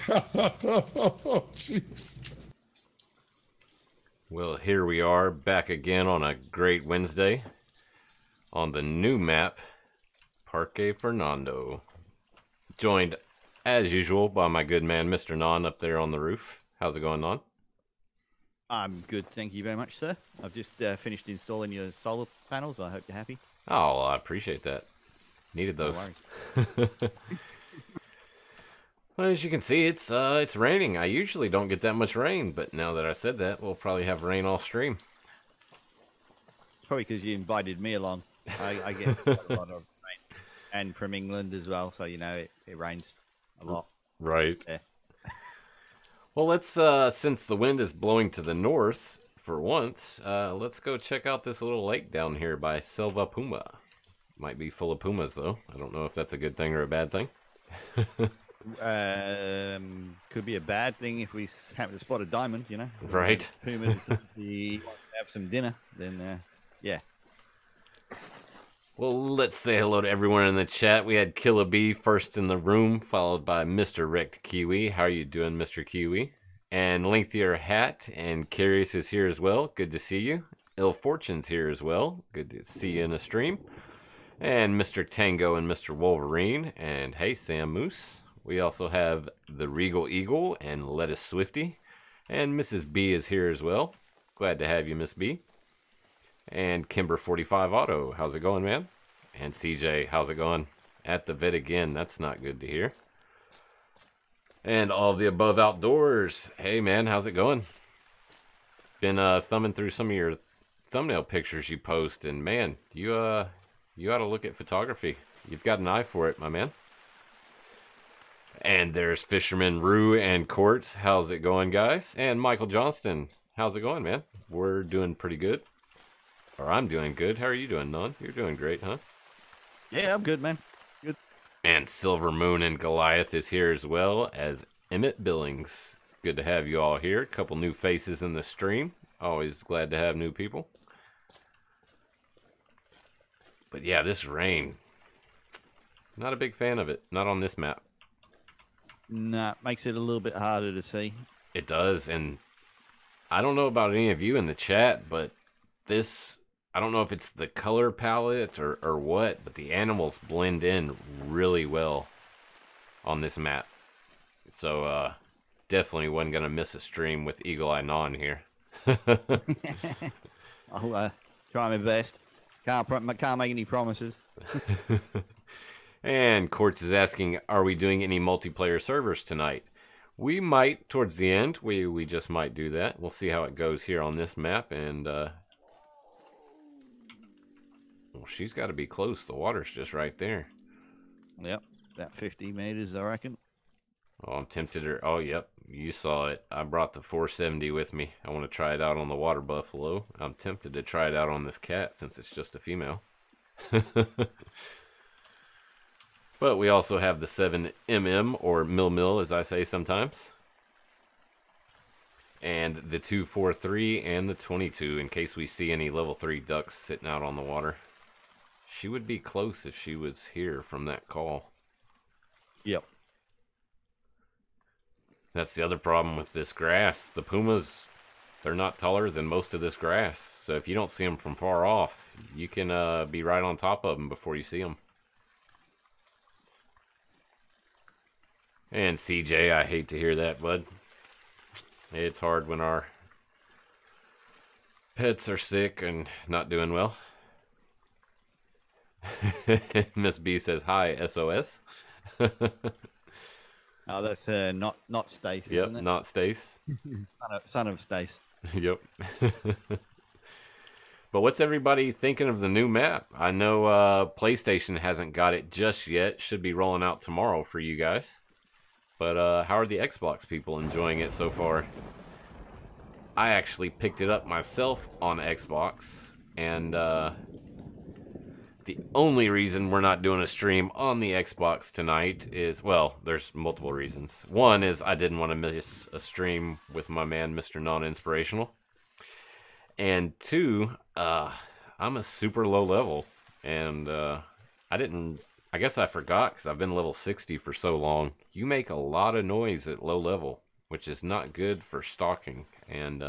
Oh, jeez. Well, here we are back again on a great Wednesday on the new map, Parque Fernando. Joined, as usual, by my good man, Mr. Non, up there on the roof. How's it going, Non? I'm good, thank you very much, sir. I've just finished installing your solar panels. I hope you're happy. Oh, I appreciate that. Needed those. No worries. Well, as you can see, it's raining. I usually don't get that much rain, but now that I said that, we'll probably have rain all stream. Probably because you invited me along. I get quite a lot of rain, and from England as well, so you know it rains a lot. Right. Yeah. Well, let's since the wind is blowing to the north for once, let's go check out this little lake down here by Selva Puma. Might be full of pumas though. I don't know if that's a good thing or a bad thing. Could be a bad thing if we happen to spot a diamond, you know. Right. Pumas, he wants to have some dinner, then yeah. Well, let's say hello to everyone in the chat. We had Killa B first in the room, followed by Mr. Rekt'd Kiwi. How are you doing, Mr. Kiwi? And Lengthier Hat and Curious is here as well. Good to see you. Ill Fortune's here as well. Good to see you in a stream. And Mr. Tango and Mr. Wolverine. And hey, Sam Moose. We also have the Regal Eagle and Lettuce Swifty. And Mrs. B is here as well. Glad to have you, Miss B. And Kimber45 Auto. How's it going, man? And CJ, how's it going? At the vet again. That's not good to hear. And all of the above outdoors. Hey, man, how's it going? Been thumbing through some of your thumbnail pictures you post, and man, you ought to look at photography. You've got an eye for it, my man. And there's Fisherman Rue and Quartz. How's it going, guys? And Michael Johnston. How's it going, man? We're doing pretty good. Or I'm doing good. How are you doing, Non? You're doing great, huh? Yeah, I'm good, man. Good. And Silver Moon and Goliath is here as well as Emmett Billings. Good to have you all here. A couple new faces in the stream. Always glad to have new people. But yeah, this rain. Not a big fan of it. Not on this map. Nah, makes it a little bit harder to see. It does, and I don't know about any of you in the chat, but this, I don't know if it's the color palette or what, but the animals blend in really well on this map. So, definitely wasn't going to miss a stream with Eagle Eye Non here. I'll try my best. Can't make any promises. And Quartz is asking, are we doing any multiplayer servers tonight? We might towards the end. We just might do that. We'll see how it goes here on this map. And well, she's got to be close. The water's just right there. Yep, about 50 meters, I reckon. Oh, I'm tempted to. Oh, yep, you saw it. I brought the 470 with me. I want to try it out on the water buffalo. I'm tempted to try it out on this cat since it's just a female. But we also have the 7mm, or mil as I say sometimes. And the 243 and the 22 in case we see any level 3 ducks sitting out on the water. She would be close if she was here from that call. Yep. That's the other problem with this grass. The pumas, they're not taller than most of this grass. So if you don't see them from far off, you can be right on top of them before you see them. And CJ, I hate to hear that, bud. It's hard when our pets are sick and not doing well. Miss B says, hi, SOS. Oh, that's not Stace, Yep, isn't it? not Stace. Son of Stace. Yep. But what's everybody thinking of the new map? I know PlayStation hasn't got it just yet. Should be rolling out tomorrow for you guys. But how are the Xbox people enjoying it so far? I actually picked it up myself on Xbox. And the only reason we're not doing a stream on the Xbox tonight is, well, there's multiple reasons. One is I didn't want to miss a stream with my man, Mr. Non Inspirational. And two, I'm a super low level. And I didn't I guess I forgot because I've been level 60 for so long. You make a lot of noise at low level, which is not good for stalking. And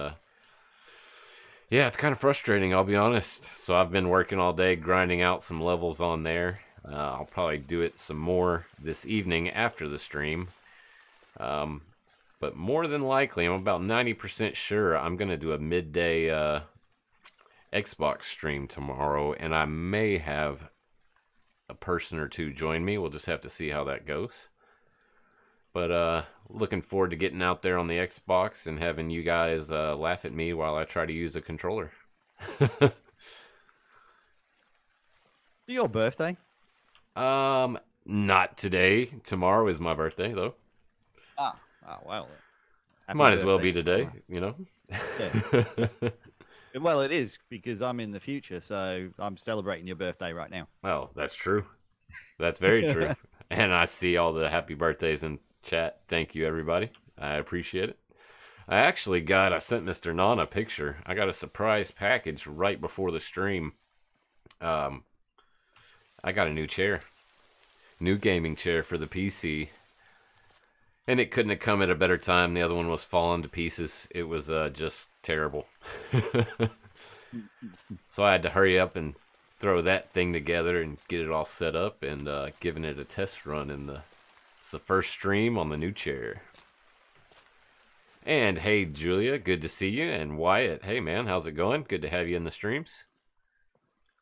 yeah, it's kind of frustrating, I'll be honest. So I've been working all day grinding out some levels on there. I'll probably do it some more this evening after the stream. But more than likely, I'm about 90% sure I'm going to do a midday Xbox stream tomorrow, and I may have a person or two join me. We'll just have to see how that goes. But looking forward to getting out there on the Xbox and having you guys laugh at me while I try to use a controller. Your birthday? Not today. Tomorrow is my birthday, though. Oh well. Might as well be today, you know? Yeah. Well, it is, because I'm in the future, so I'm celebrating your birthday right now. Oh, that's true. That's very true. And I see all the happy birthdays in chat. Thank you, everybody. I appreciate it. I sent Mr. Non a picture. I got a surprise package right before the stream. I got a new chair. New gaming chair for the PC. And it couldn't have come at a better time. The other one was falling to pieces. It was just terrible. So I had to hurry up and throw that thing together and get it all set up and giving it a test run. It's the first stream on the new chair. And hey, Julia, good to see you. And Wyatt, hey man, how's it going? Good to have you in the streams.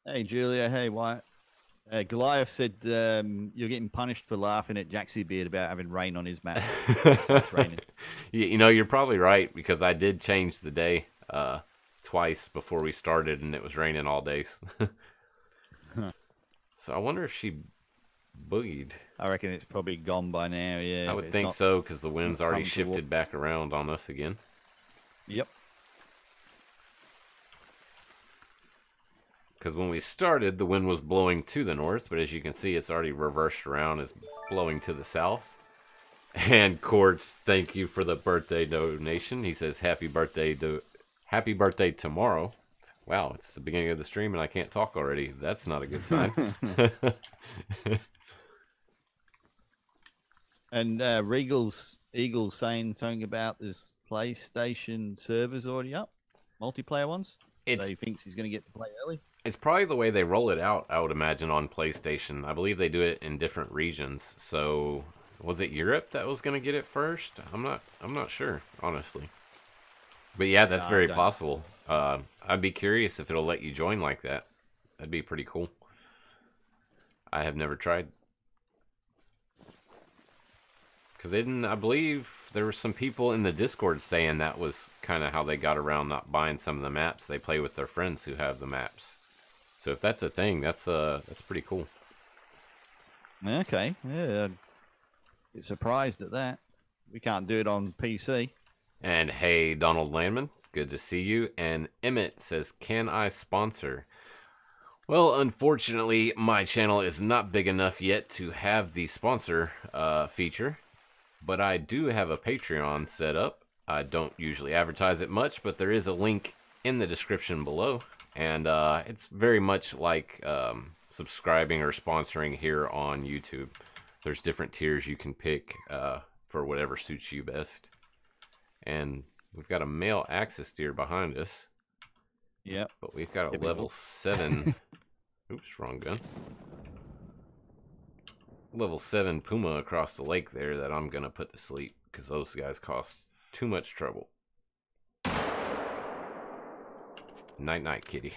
Hey, Julia. Hey, Wyatt. Goliath said you're getting punished for laughing at Jaxie Beard about having rain on his map. It's raining. You know, you're probably right, because I did change the day twice before we started, and it was raining all days. So I wonder if she boogied. I reckon it's probably gone by now, yeah. I would think so, because the wind's already shifted back around on us again. Yep. Because when we started, the wind was blowing to the north, but as you can see, it's already reversed around. It's blowing to the south. And Quartz, thank you for the birthday donation. He says, happy birthday tomorrow. Wow, it's the beginning of the stream and I can't talk already. That's not a good sign. And Eagle's saying something about this PlayStation servers already up, multiplayer ones. So he thinks he's going to get to play early. It's probably the way they roll it out, I would imagine, on PlayStation. I believe they do it in different regions. So, was it Europe that was going to get it first? I'm not sure, honestly. But yeah, that's very possible. I'd be curious if it'll let you join like that. That'd be pretty cool. I have never tried. Because I believe there were some people in the Discord saying that was kind of how they got around not buying some of the maps. They play with their friends who have the maps. So if that's a thing, that's pretty cool. Okay, yeah, get surprised at that. We can't do it on PC. And hey, Donald Landman, good to see you. And Emmett says, can I sponsor? Well, unfortunately, my channel is not big enough yet to have the sponsor feature. But I do have a Patreon set up. I don't usually advertise it much, but there is a link in the description below. And it's very much like subscribing or sponsoring here on YouTube. There's different tiers you can pick for whatever suits you best. And we've got a male axis deer behind us. Yep. But we've got a level 7... Oops, wrong gun. Level 7 puma across the lake there that I'm going to put to sleep. Because those guys cost too much trouble. Night-night, kitty.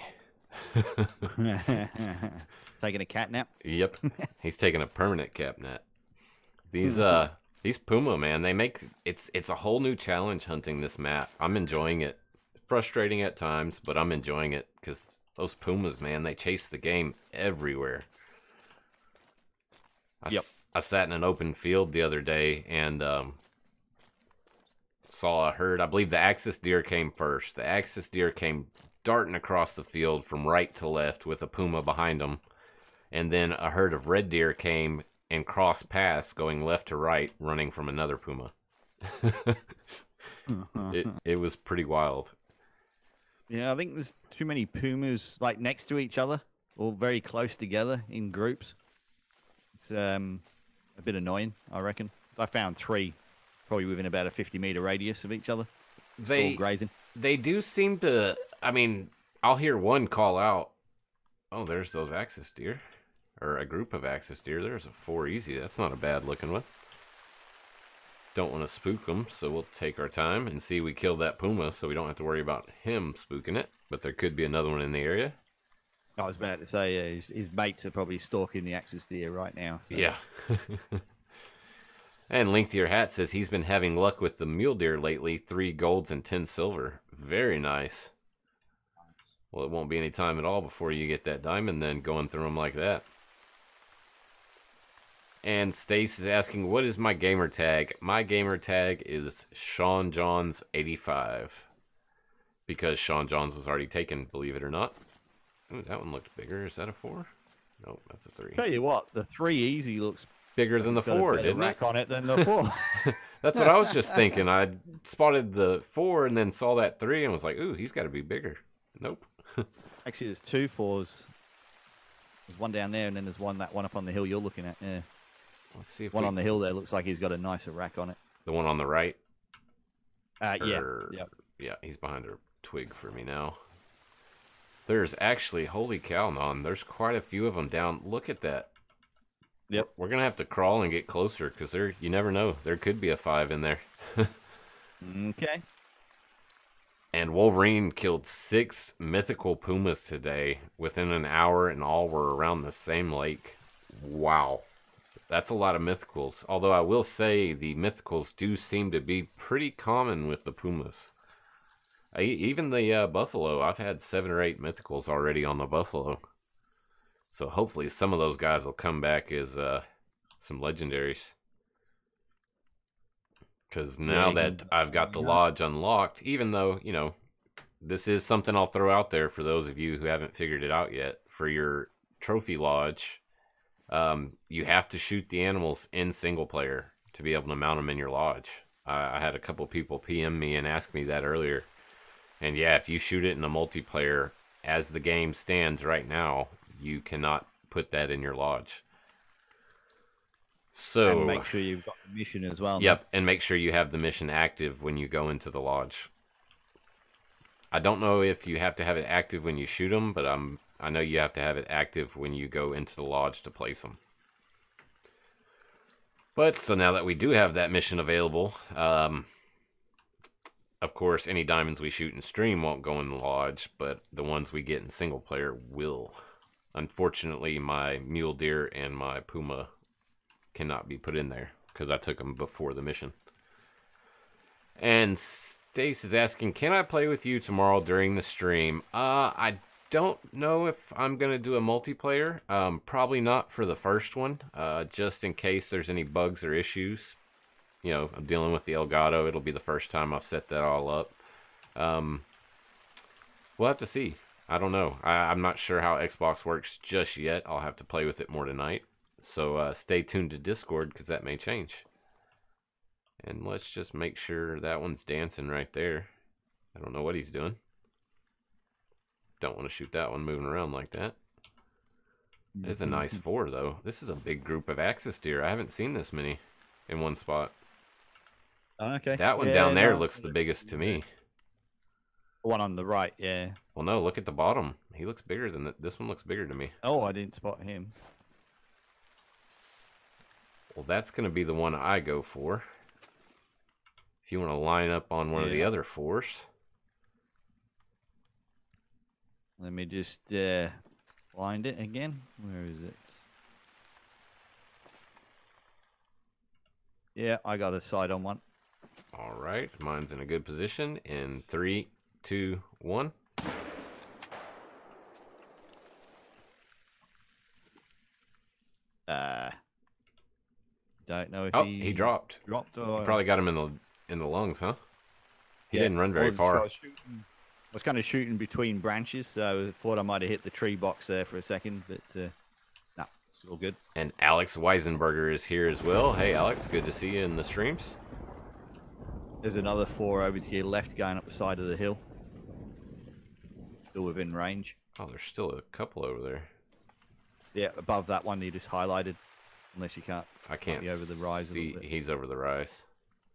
Taking a cat nap? Yep. He's taking a permanent cat nap. These puma, man, they make... It's a whole new challenge hunting this map. I'm enjoying it. Frustrating at times, but I'm enjoying it. Because those pumas, man, they chase the game everywhere. I sat in an open field the other day and saw a herd. I believe the axis deer came first. The axis deer came darting across the field from right to left with a puma behind them. And then a herd of red deer came and crossed paths going left to right, running from another puma. It was pretty wild. Yeah, I think there's too many pumas like next to each other, or very close together in groups. It's a bit annoying, I reckon. I found 3 probably within about a 50-meter radius of each other. All grazing. They do seem to, I mean, I'll hear one call out, oh, there's those axis deer. Or a group of axis deer. There's a 4 easy. That's not a bad looking one. Don't want to spook them, so we'll take our time and see we kill that puma so we don't have to worry about him spooking it. But there could be another one in the area. I was about to say, his mates are probably stalking the axis deer right now. So. Yeah. And Link to Your Hat says he's been having luck with the mule deer lately. 3 golds and 10 silver. Very nice. Well, it won't be any time at all before you get that diamond then going through them like that. And Stace is asking, what is my gamer tag? My gamer tag is Sean Johns 85. Because Sean Johns was already taken, believe it or not. Ooh, that one looked bigger. Is that a 4? Nope, that's a 3. Tell you what, the 3 easy looks bigger than the 4, didn't it? On it than the 4. That's what I was just thinking. I spotted the 4 and then saw that 3 and was like, ooh, he's got to be bigger. Nope. Actually, there's 2 4s. There's one down there, and then there's that one up on the hill you're looking at. Yeah. Let's see if one on the hill there looks like he's got a nicer rack on it. The one on the right? Yeah. Yep. Yeah, he's behind a twig for me now. There's actually, holy cow, Non, there's quite a few of them down. Look at that. Yep. We're going to have to crawl and get closer because you never know. There could be a 5 in there. Okay. And Wolverine killed 6 mythical pumas today within an hour, and all were around the same lake. Wow. That's a lot of mythicals. Although I will say the mythicals do seem to be pretty common with the pumas. Even the buffalo, I've had 7 or 8 mythicals already on the buffalo. So hopefully some of those guys will come back as some legendaries. Because now that I've got the lodge unlocked, even though, you know, this is something I'll throw out there for those of you who haven't figured it out yet. For your trophy lodge, you have to shoot the animals in single player to be able to mount them in your lodge. I had a couple people PM me and ask me that earlier. And yeah, if you shoot it in a multiplayer, as the game stands right now, you cannot put that in your lodge. So and make sure you've got the mission as well. Yep, and make sure you have the mission active when you go into the lodge. I don't know if you have to have it active when you shoot them, but I know you have to have it active when you go into the lodge to place them. But so now that we do have that mission available, of course, any diamonds we shoot in stream won't go in the lodge, but the ones we get in single player will. Unfortunately, my mule deer and my puma cannot be put in there because I took them before the mission. And Stace is asking, can I play with you tomorrow during the stream? I don't know if I'm going to do a multiplayer. Probably not for the first one, just in case there's any bugs or issues. You know, I'm dealing with the Elgato. It'll be the first time I've set that all up. We'll have to see. I don't know. I'm not sure how Xbox works just yet. I'll have to play with it more tonight. So stay tuned to Discord because that may change. And let's just make sure that one's dancing right there. I don't know what he's doing. Don't want to shoot that one moving around like that. It's a nice 4, though. This is a big group of axis deer. I haven't seen this many in one spot. Okay. That one down there looks the biggest to me. The one on the right, yeah. Well, no, look at the bottom. He looks bigger than this one. Looks bigger to me. Oh, I didn't spot him. Well, that's going to be the one I go for. If you want to line up on one of the other 4s. Let me just find it again. Where is it? Yeah, I got a sight on one. All right, mine's in a good position. In 3, 2, 1. Don't know if he dropped. Dropped or... You probably got him in the lungs, huh? He didn't run very far. I was kind of shooting between branches, so I thought I might have hit the tree box there for a second, but no, it's all good. And Alex Weisenberger is here as well. Hey, Alex, good to see you in the streams. There's another 4 over to your left going up the side of the hill. Still within range. Oh, there's still a couple over there. Yeah, above that one you just highlighted. unless you can't. I can't be over the rise see. a little bit. He's over the rise.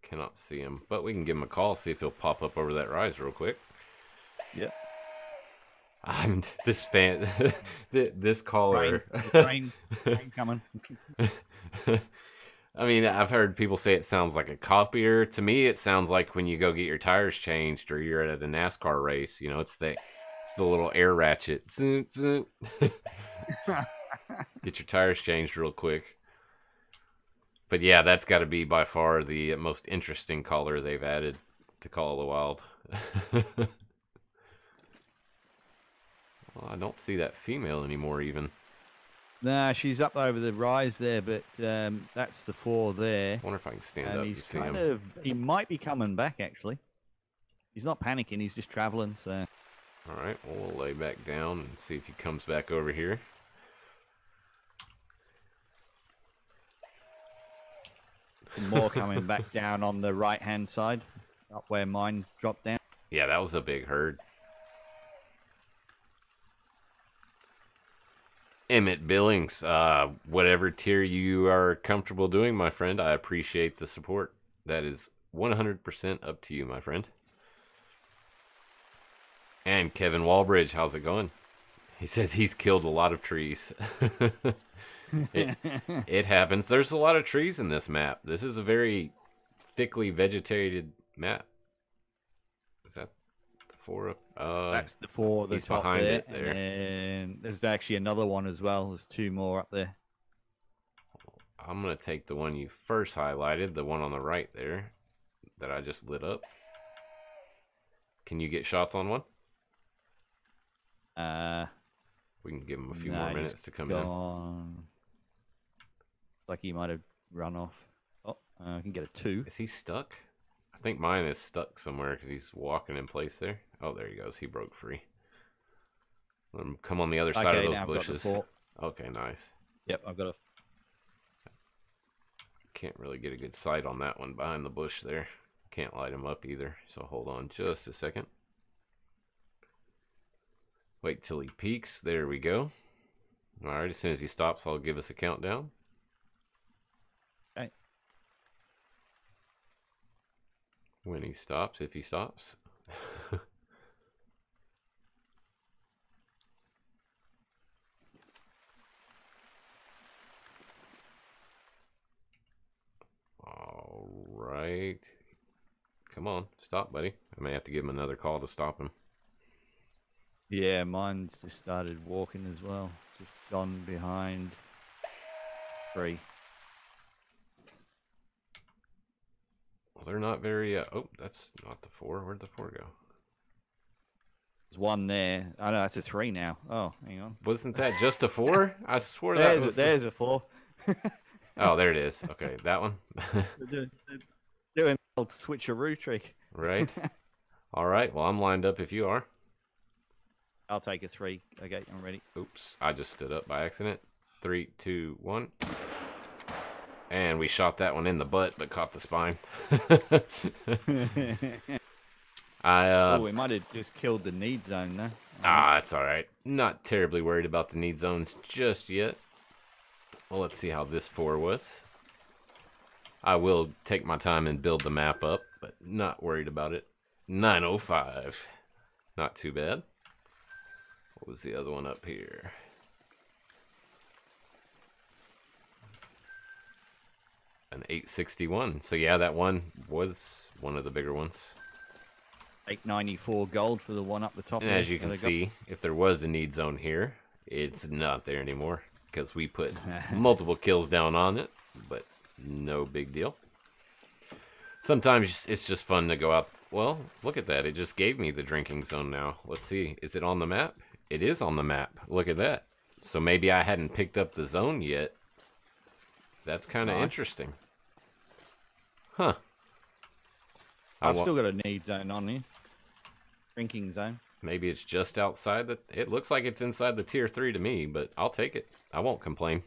Cannot see him, but we can give him a call, see if he'll pop up over that rise real quick. Yep. I'm this fan. This caller. Rain coming. I mean, I've heard people say it sounds like a copier. To me, it sounds like when you go get your tires changed or you're at a NASCAR race. You know, it's the little air ratchet. Get your tires changed real quick. But yeah, that's got to be by far the most interesting caller they've added to Call of the Wild. Well, I don't see that female anymore even. Nah, she's up over the rise there, but that's the 4 there. I wonder if I can stand up and he's see kind him. of, he might be coming back, actually. He's not panicking, he's just traveling, so... Alright, well, we'll lay back down and see if he comes back over here. Some more coming back down on the right-hand side, up where mine dropped down. Yeah, that was a big herd. Emmett Billings, whatever tier you are comfortable doing, my friend, I appreciate the support. That is 100% up to you, my friend. And Kevin Walbridge, how's it going? He says he's killed a lot of trees. It happens. There's a lot of trees in this map. This is a very thickly vegetated map. Is that the 4? That's the 4 that's he's behind there. it there. And there's actually another one as well. There's 2 more up there. I'm going to take the one you first highlighted, the one on the right there that I just lit up. Can you get shots on one? We can give him a few more minutes to come in. Like he might have run off. Oh, I can get a 2. Is he stuck? I think mine is stuck somewhere because he's walking in place there. Oh, there he goes. He broke free. Let him come on the other side of those bushes. Okay, nice. Yep, I've got a... Can't really get a good sight on that one behind the bush there. Can't light him up either. So hold on just a second. Wait till he peaks. There we go. Alright, as soon as he stops, I'll give us a countdown. Okay. When he stops, if he stops. Alright. Come on, stop, buddy. I may have to give him another call to stop him. Yeah, mine's just started walking as well. Just gone behind 3. Well, they're not very... oh, that's not the 4. Where'd the 4 go? There's 1 there. Oh, no, that's a 3 now. Oh, hang on. Wasn't that just a 4? I swore that was... There's a 4. Oh, there it is. Okay, that one. Doing an old switcheroo trick. Right. All right, well, I'm lined up if you are. I'll take a 3. Okay, I'm ready. Oops, I just stood up by accident. 3, 2, 1. And we shot that one in the butt, but caught the spine. Oh, we might have just killed the need zone there. That's all right. Not terribly worried about the need zones just yet. Well, let's see how this 4 was. I will take my time and build the map up, but not worried about it. 905. Not too bad. What was the other one up here? An 861. So yeah, that one was one of the bigger ones. 894 gold for the one up the top. And as you can see, if there was a need zone here, it's not there anymore because we put multiple kills down on it, but no big deal. Sometimes it's just fun to go out. Well, look at that. It just gave me the drinking zone now. Let's see. Is it on the map? It is on the map. Look at that. So maybe I hadn't picked up the zone yet. That's kind of interesting. Huh. I've still got a need zone on here. Drinking zone. Maybe it's just outside the... It looks like it's inside the tier 3 to me, but I'll take it. I won't complain.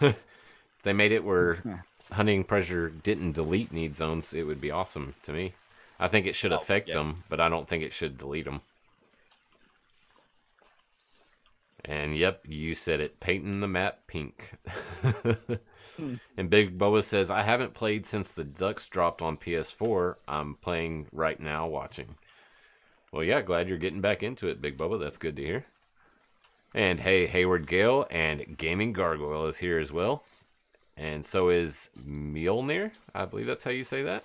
If they made it where hunting pressure didn't delete need zones, it would be awesome to me. I think it should affect them, but I don't think it should delete them. And yep, you said it. Painting the map pink. And Big Boa says, I haven't played since the Ducks dropped on PS4. I'm playing right now, watching. Well, yeah, glad you're getting back into it, Big Boa. That's good to hear. And hey, Hayward Gale and Gaming Gargoyle is here as well. And so is Mjolnir. I believe that's how you say that.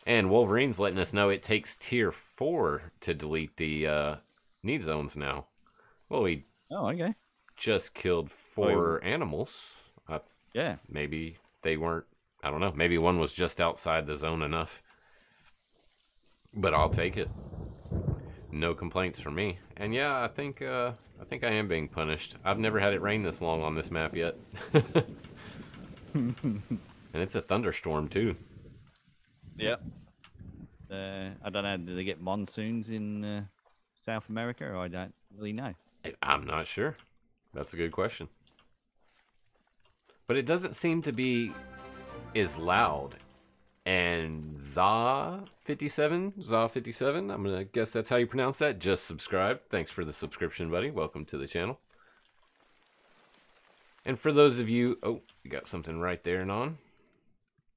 And Wolverine's letting us know it takes tier 4 to delete the need zones now. Well, we okay. just killed 4 animals. Yeah. Maybe they weren't, I don't know. Maybe one was just outside the zone enough. But I'll take it. No complaints from me. And yeah, I think I am being punished. I've never had it rain this long on this map yet. And it's a thunderstorm too. Yep. I don't know. Do they get monsoons in South America? Or I don't really know. I'm not sure. That's a good question. But it doesn't seem to be as loud. And Za57, I'm gonna guess that's how you pronounce that. Just subscribed. Thanks for the subscription, buddy. Welcome to the channel. And for those of you, oh, you got something right there, Non.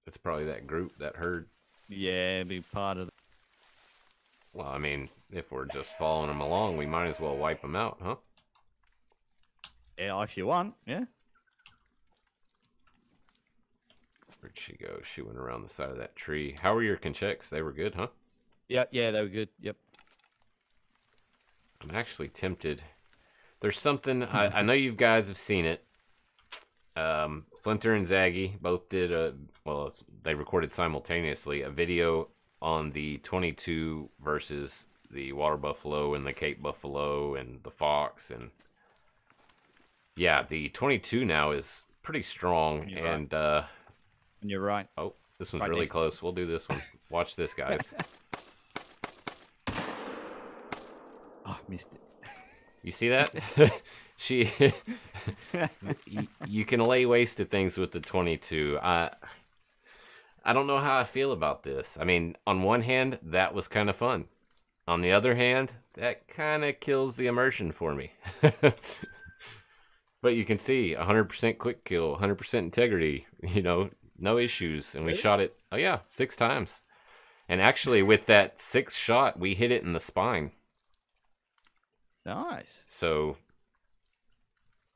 It's probably that group, that herd. Yeah, be part of it. Well, I mean, if we're just following them along, we might as well wipe them out, huh? Yeah, if you want, yeah. Where'd she go? She went around the side of that tree. How were your conchecks? They were good, huh? Yeah, they were good. Yep. I'm actually tempted. There's something, I know you guys have seen it. Flinter and Zaggy both did they recorded simultaneously a video on the 22 versus the water buffalo and the Cape buffalo and the fox. And yeah, the 22 now is pretty strong. And you're right. Oh, this one's really close. We'll do this one. Watch this, guys. Oh, missed it. You see that? You can lay waste to things with the 22. I don't know how I feel about this. I mean, on one hand, that was kind of fun. On the other hand, that kind of kills the immersion for me. But you can see 100% quick kill, 100% integrity, you know, no issues. And we shot it, 6 times. And actually, with that 6th shot, we hit it in the spine. Nice. So,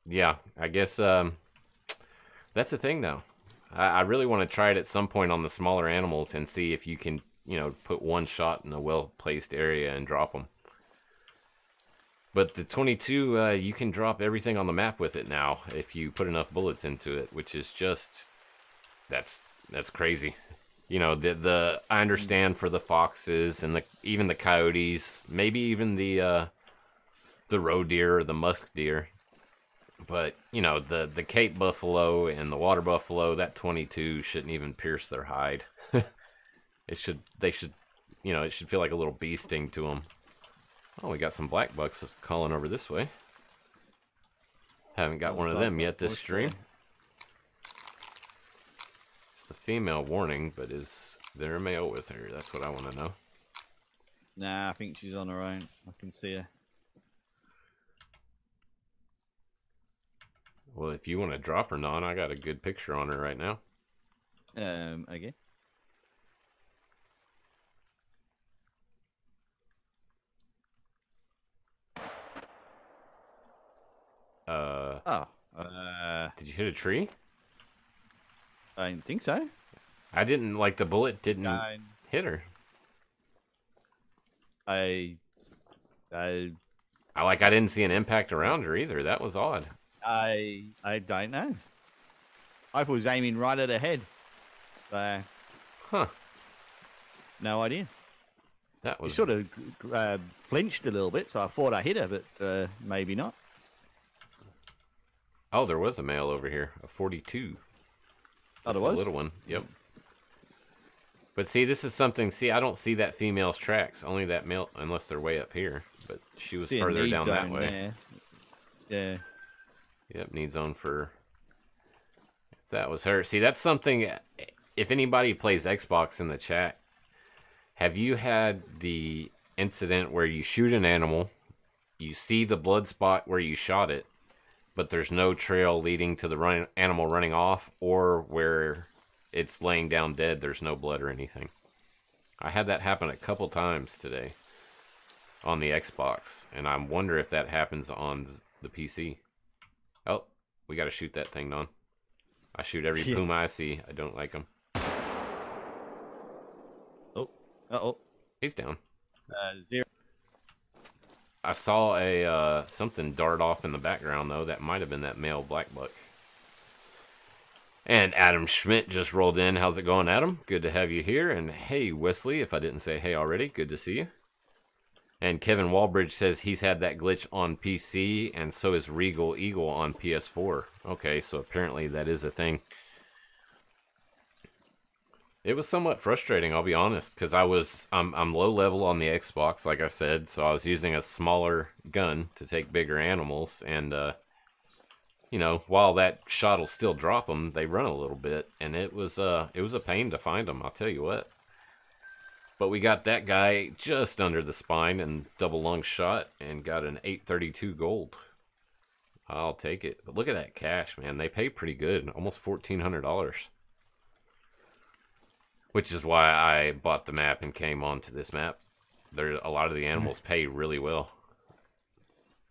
yeah, I guess that's the thing now. I really want to try it at some point on the smaller animals and see if you can, you know, put one shot in a well-placed area and drop them. But the 22, you can drop everything on the map with it now if you put enough bullets into it, which is just, that's crazy. You know, I understand for the foxes and even the coyotes, maybe even the roe deer or the musk deer. But, you know, the Cape buffalo and the water buffalo, that 22 shouldn't even pierce their hide. It should feel like a little bee sting to them. Oh, we got some black bucks calling over this way. Haven't got one of them yet this stream. It's the female warning, but is there a male with her? That's what I want to know. Nah, I think she's on her own. I can see her. Well, if you want to drop her, Non, I got a good picture on her right now. Okay. Did you hit a tree? I didn't think so. I didn't, like, the bullet didn't hit her. I didn't see an impact around her either. That was odd. I don't know. I was aiming right at her head. So, no idea. That was she sort of flinched a little bit, so I thought I hit her, but maybe not. Oh, there was a male over here, a 42. Oh, there was? A little one, yep. But see, this is something, I don't see that female's tracks, only that male, unless they're way up here. But she was further down that way. Yeah. Yep, need zone for, if that was her. See, that's something, if anybody plays Xbox in the chat, have you had the incident where you shoot an animal, you see the blood spot where you shot it, but there's no trail leading to the animal running off, or where it's laying down dead, there's no blood or anything. I had that happen a couple times today on the Xbox, and I wonder if that happens on the PC. Oh, we gotta shoot that thing, Non. I shoot every puma I see. I don't like him. Oh, uh-oh. He's down. 0. I saw a something dart off in the background, though. That might have been that male black buck. And Adam Schmidt just rolled in. How's it going, Adam? Good to have you here. And hey, Wesley, if I didn't say hey already, good to see you. And Kevin Walbridge says he's had that glitch on PC, and so is Regal Eagle on PS4. Okay, so apparently that is a thing. It was somewhat frustrating, I'll be honest, because I'm low level on the Xbox, like I said, so I was using a smaller gun to take bigger animals, and you know, while that shot will still drop them, they run a little bit, and it was a pain to find them, I'll tell you what. But we got that guy just under the spine and double lung shot and got an 832 gold. I'll take it. But look at that cash, man. They pay pretty good, almost $1,400. Which is why I bought the map and came onto this map. A lot of the animals pay really well.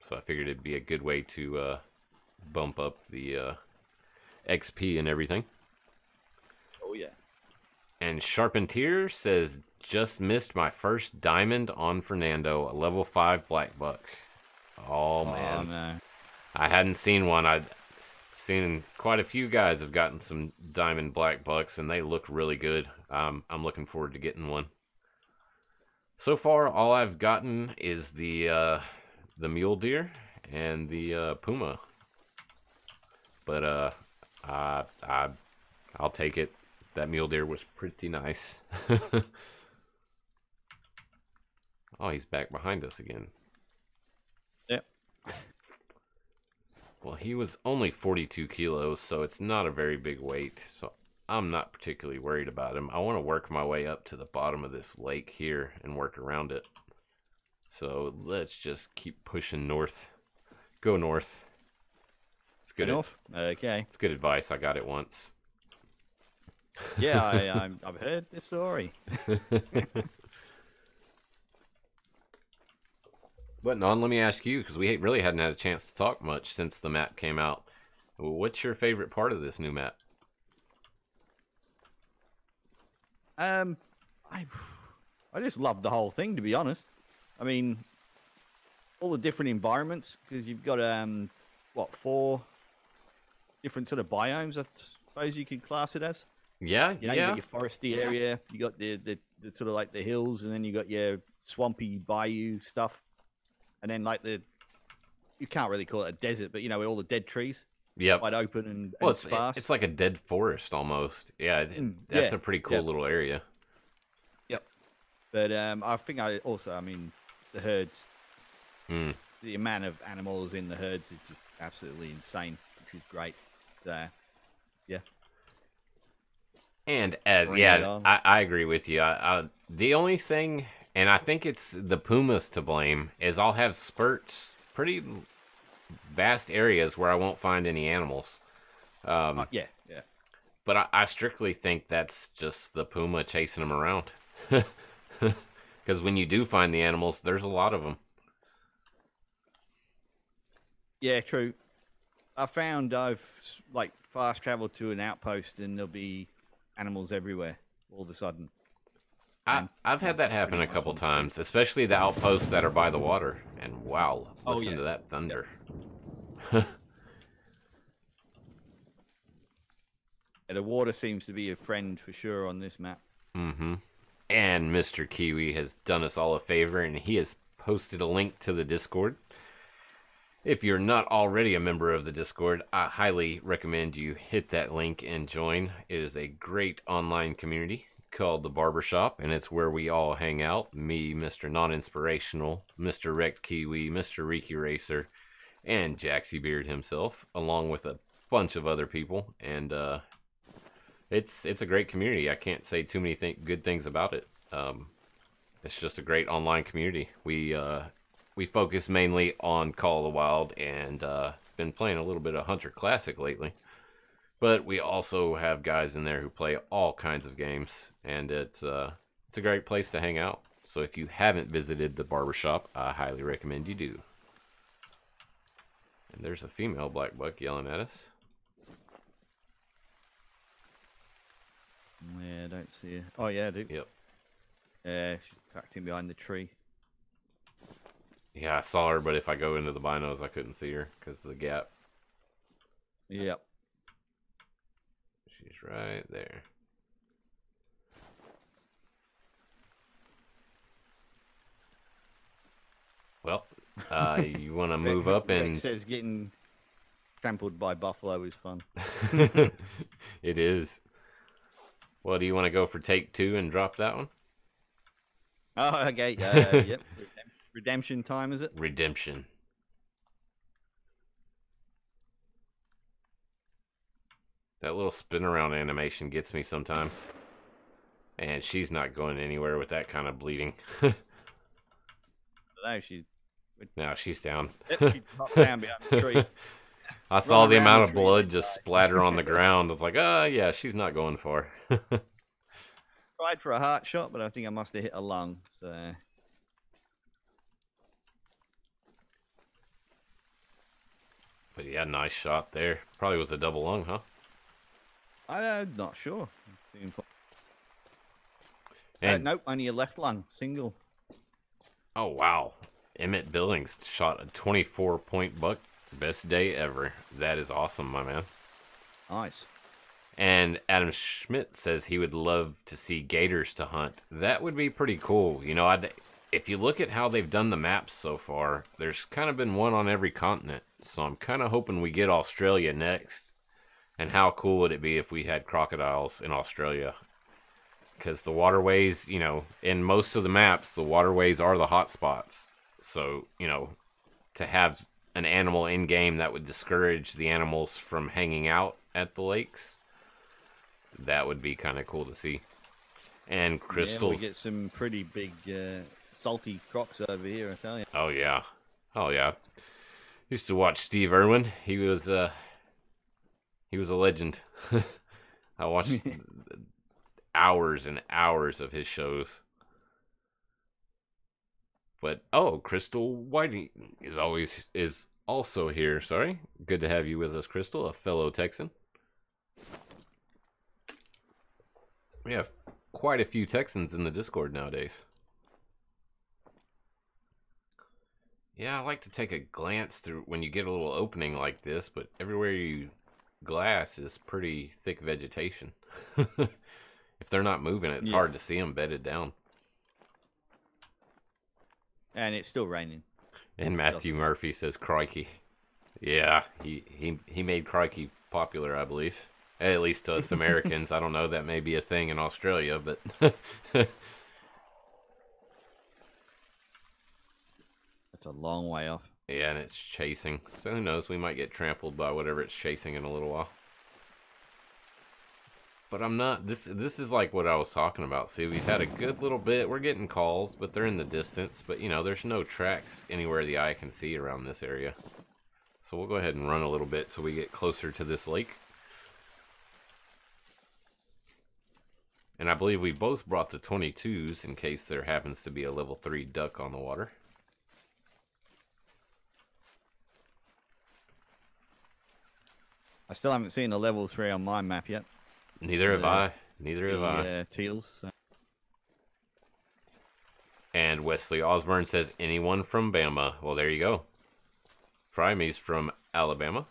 So I figured it'd be a good way to bump up the XP and everything. Oh, yeah. And Sharpentier says, just missed my first diamond on Fernando, a level 5 black buck. Oh, man. Oh, no. I hadn't seen one. I'd seen quite a few guys have gotten some diamond black bucks, and they look really good. I'm looking forward to getting one. So far, all I've gotten is the mule deer and the puma. But I'll take it. That mule deer was pretty nice. Oh, he's back behind us again. Yep. Well, he was only 42 kilos, so it's not a very big weight. So I'm not particularly worried about him. I want to work my way up to the bottom of this lake here and work around it. So let's just keep pushing north. Go north. It's good. North? Okay. It's good advice. I got it once. Yeah, I've heard this story. But Non, let me ask you, because we really hadn't had a chance to talk much since the map came out. What's your favorite part of this new map? I just love the whole thing, to be honest. I mean, all the different environments, because you've got what, 4 different sort of biomes, I suppose you could class it as. Yeah, you know, yeah. You got your foresty area, you got the sort of like the hills, and then you got your swampy bayou stuff, and then like you can't really call it a desert, but you know, with all the dead trees. Yep. Wide open and well, sparse. It's like a dead forest almost. Yeah, that's a pretty cool little area. Yep. But I think I mean, the herds. The amount of animals in the herds is just absolutely insane, which is great. So, yeah. And I agree with you. The only thing, and I think it's the pumas to blame, is I'll have spurts, pretty vast areas where I won't find any animals. Yeah. But I strictly think that's just the puma chasing them around. Because when you do find the animals, there's a lot of them. Yeah, true. I found I've like fast traveled to an outpost and there'll be animals everywhere all of a sudden. I've had that happen a couple times, especially the outposts that are by the water. And wow, listen to that thunder. Yep. The water seems to be a friend for sure on this map. Mm-hmm. And Mr. Kiwi has done us all a favor, and he has posted a link to the Discord. If you're not already a member of the Discord, I highly recommend you hit that link and join. It is a great online community called The Barbershop, and it's where we all hang out. Me, Mr. Non Inspirational, Mr. Rekt'd Kiwi, Mr. ReekyRacer, and Jaxie Beard himself, along with a bunch of other people. And it's a great community. I can't say too many good things about it. It's just a great online community. We focus mainly on Call of the Wild and been playing a little bit of Hunter Classic lately. But we also have guys in there who play all kinds of games, and it's a great place to hang out. So if you haven't visited the barbershop, I highly recommend you do. And there's a female black buck yelling at us. Yeah, I don't see her. Oh, yeah, I do. Yep. Yeah, she's tucked in behind the tree. Yeah, I saw her, but if I go into the binos, I couldn't see her because of the gap. Yep. She's right there. Well, you want to move up and... Rick says getting trampled by buffalo is fun. It is. Well, do you want to go for take 2 and drop that one? Oh, okay. Yep. Redemption time, is it? Redemption. That little spin around animation gets me sometimes. And she's not going anywhere with that kind of bleeding. No, she's... No, she's down. Yep, she dropped down behind the tree. I saw the around amount the of tree blood and just died. splatter on the ground. I was like, oh, yeah, she's not going far. Tried for a heart shot, but I think I must have hit a lung. So... But yeah, nice shot there. Probably was a double lung, huh? I'm not sure. And nope, only a left lung, single. oh wow, Emmett Billings shot a 24-point buck. Best day ever. That is awesome, my man. Nice. And Adam Schmidt says he would love to see gators to hunt. That would be pretty cool. You know, if you look at how they've done the maps so far, there's kind of been one on every continent. So I'm kind of hoping we get Australia next. And how cool would it be if we had crocodiles in Australia? Because the waterways, you know, in most of the maps, the waterways are the hot spots. So, you know, to have an animal in game that would discourage the animals from hanging out at the lakes, that would be kind of cool to see. And crystals. Yeah, we get some pretty big salty crocs over here, I tell you. Oh yeah, oh yeah. Used to watch Steve Irwin. He was a legend. I watched hours and hours of his shows. But oh, Crystal Whiting is also here. Sorry, good to have you with us, Crystal, a fellow Texan. We have quite a few Texans in the Discord nowadays. Yeah, I like to take a glance through when you get a little opening like this, but everywhere you glass is pretty thick vegetation. If they're not moving, it's hard to see them bedded down. And it's still raining. And Matthew Murphy says crikey. Yeah, he made crikey popular, I believe. At least to us Americans. I don't know, that may be a thing in Australia, but That's a long way off. yeah, and it's chasing. So who knows, we might get trampled by whatever it's chasing in a little while. But I'm not, this is like what I was talking about. See, we've had a good little bit. We're getting calls, but they're in the distance. But, you know, there's no tracks anywhere the eye can see around this area. So we'll go ahead and run a little bit till we get closer to this lake. And I believe we both brought the 22s in case there happens to be a level 3 duck on the water. I still haven't seen a level 3 on my map yet. Neither have I. Neither have I. Teals. So. And Wesley Osborne says, anyone from Bama. Well, there you go. Fryme's from Alabama.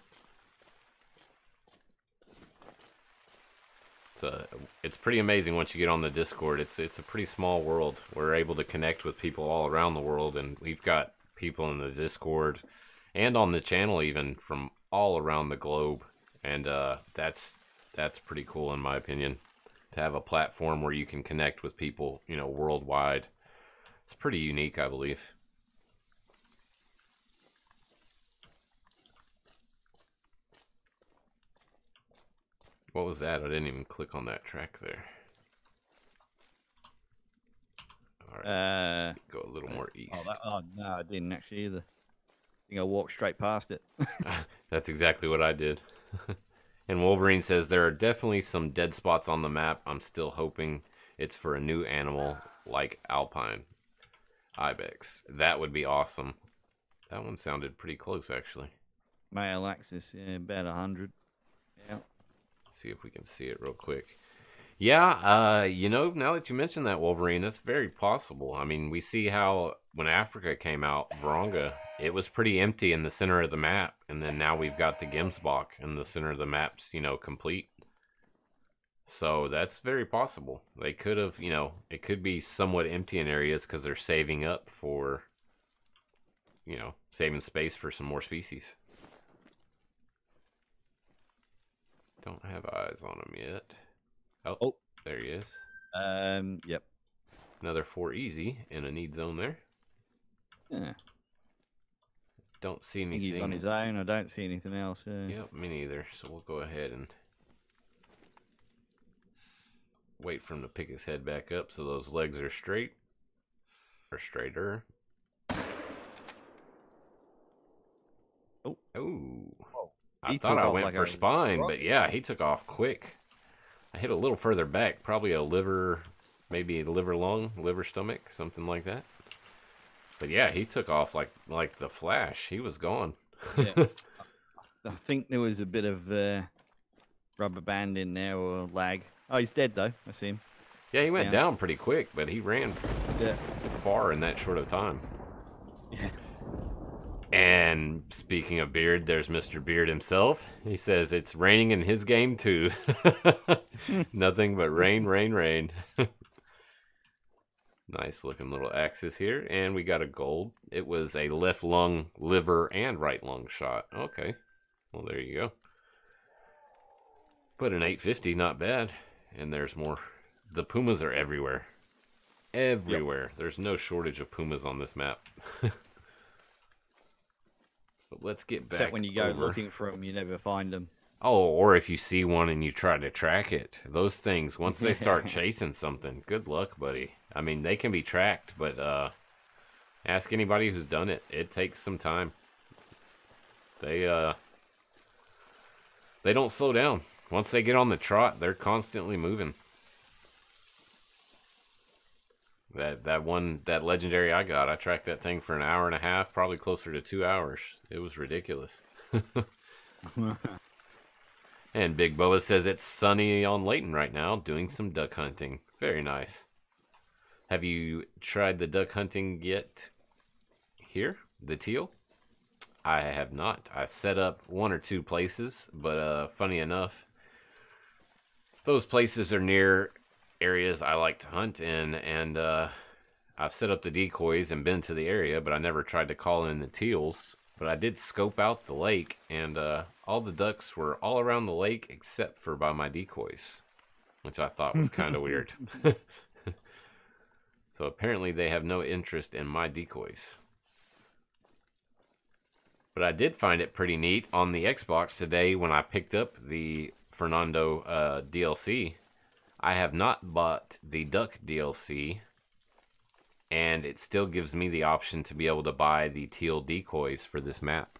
It's pretty amazing once you get on the Discord. It's a pretty small world. We're able to connect with people all around the world, and we've got people in the Discord and on the channel even from all around the globe. And that's pretty cool in my opinion, to have a platform where you can connect with people, you know, worldwide. It's pretty unique, I believe. What was that? I didn't even click on that track there. All right, go a little more east. Oh, no, I didn't actually either. I think I walked straight past it. That's exactly what I did. And Wolverine says there are definitely some dead spots on the map. I'm still hoping it's for a new animal like Alpine Ibex. That would be awesome. That one sounded pretty close, actually. Male axis, yeah, about 100. Yeah. See if we can see it real quick. Yeah, you know, now that you mention that, Wolverine, that's very possible. I mean, we see how when Africa came out, Virunga, it was pretty empty in the center of the map. And then now we've got the Gemsbach in the center of the maps, you know, complete. So that's very possible. They could have, you know, it could be somewhat empty in areas because they're saving up for, you know, saving space for some more species. Don't have eyes on him yet. Oh, there he is. Yep. Another 4 easy in a need zone there. Yeah. Don't see anything. He's on his own. I don't see anything else. Yep, me neither. So we'll go ahead and wait for him to pick his head back up so those legs are straight. Or straighter. Oh. I thought I went for spine, but yeah, he took off quick. I hit a little further back, probably a liver, maybe a liver lung, liver stomach, something like that. But yeah, he took off like the Flash. He was gone. Yeah. I think there was a bit of rubber band in there or lag. Oh, he's dead though. I see him. Yeah, he went down pretty quick, but he ran far in that short of time. Yeah. And speaking of Beard, there's Mr. Beard himself. He says it's raining in his game too. Nothing but rain, rain, rain. Nice looking little axis here. And we got a gold. It was a left lung, liver, and right lung shot. Okay. Well, there you go. But an 850, not bad. And there's more. The pumas are everywhere. Everywhere. Yep. There's no shortage of pumas on this map. But let's get back. Except when you go looking for them, you never find them. Oh, or if you see one and you try to track it. Those things, once they start chasing something, good luck, buddy. I mean, they can be tracked, but ask anybody who's done it. It takes some time. They don't slow down. Once they get on the trot, they're constantly moving. That legendary I got, I tracked that thing for an hour and a half, probably closer to 2 hours. It was ridiculous. And Big Boa says it's sunny on Layton right now, doing some duck hunting. Very nice. Have you tried the duck hunting yet? Here, the teal? I have not. I set up 1 or 2 places, but funny enough, those places are near areas I like to hunt in, and I've set up the decoys and been to the area, but I never tried to call in the teals. But I did scope out the lake, and all the ducks were all around the lake except for by my decoys, which I thought was kind of weird. So apparently they have no interest in my decoys. But I did find it pretty neat on the Xbox today when I picked up the Fernando DLC. I have not bought the duck DLC, and it still gives me the option to be able to buy the teal decoys for this map.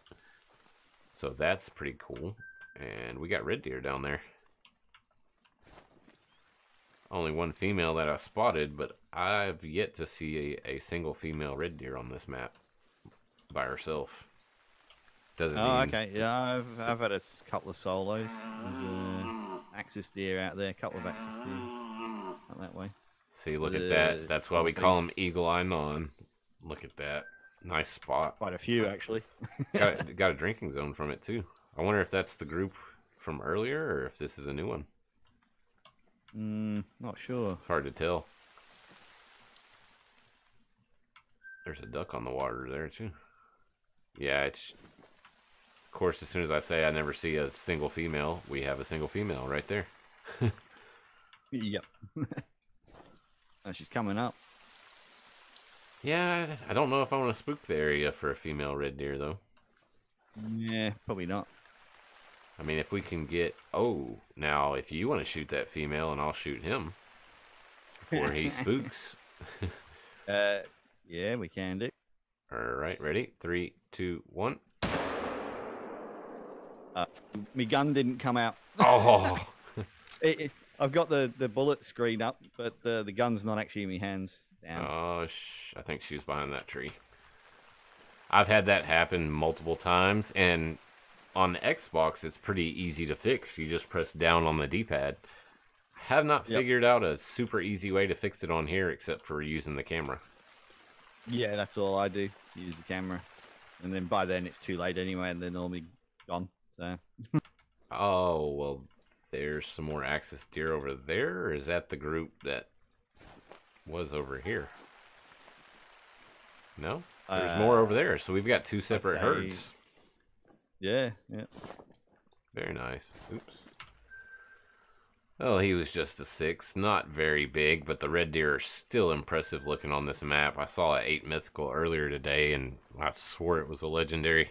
So that's pretty cool. And we got red deer down there. Only one female that I spotted, but I've yet to see a single female red deer on this map by herself. Doesn't mean... okay. Yeah, I've had a couple of solos. There's an axis deer out there, a couple of axis deer out that way. See, look at that. That's why we call him Eagle Eye Non. Look at that. Nice spot. Quite a few, actually. got a drinking zone from it, too. I wonder if that's the group from earlier or if this is a new one. Not sure. It's hard to tell. There's a duck on the water there, too. Yeah, it's... Of course, as soon as I say I never see a single female, we have a single female right there. Yep. Oh, she's coming up. Yeah, I don't know if I want to spook the area for a female red deer, though. Yeah, probably not. I mean, if we can get... Oh, now, if you want to shoot that female, and I'll shoot him before he spooks. Yeah, we can do. All right, ready? 3, 2, 1. My gun didn't come out. Oh, I've got the bullet screen up, but the gun's not actually in my hands. Damn. oh, I think she was behind that tree. I've had that happen multiple times, and on the Xbox, it's pretty easy to fix. You just press down on the D-pad. Have not figured out a super easy way to fix it on here, except for using the camera. Yeah, that's all I do. Use the camera, and then by then it's too late anyway, and they're normally gone. So. Oh well, there's some more axis deer over there. Or is that the group that was over here? No, there's more over there. So we've got two separate herds. Yeah. Very nice. Oops. Oh, he was just a 6. Not very big, but the red deer are still impressive looking on this map. I saw an 8 mythical earlier today, and I swore it was a legendary.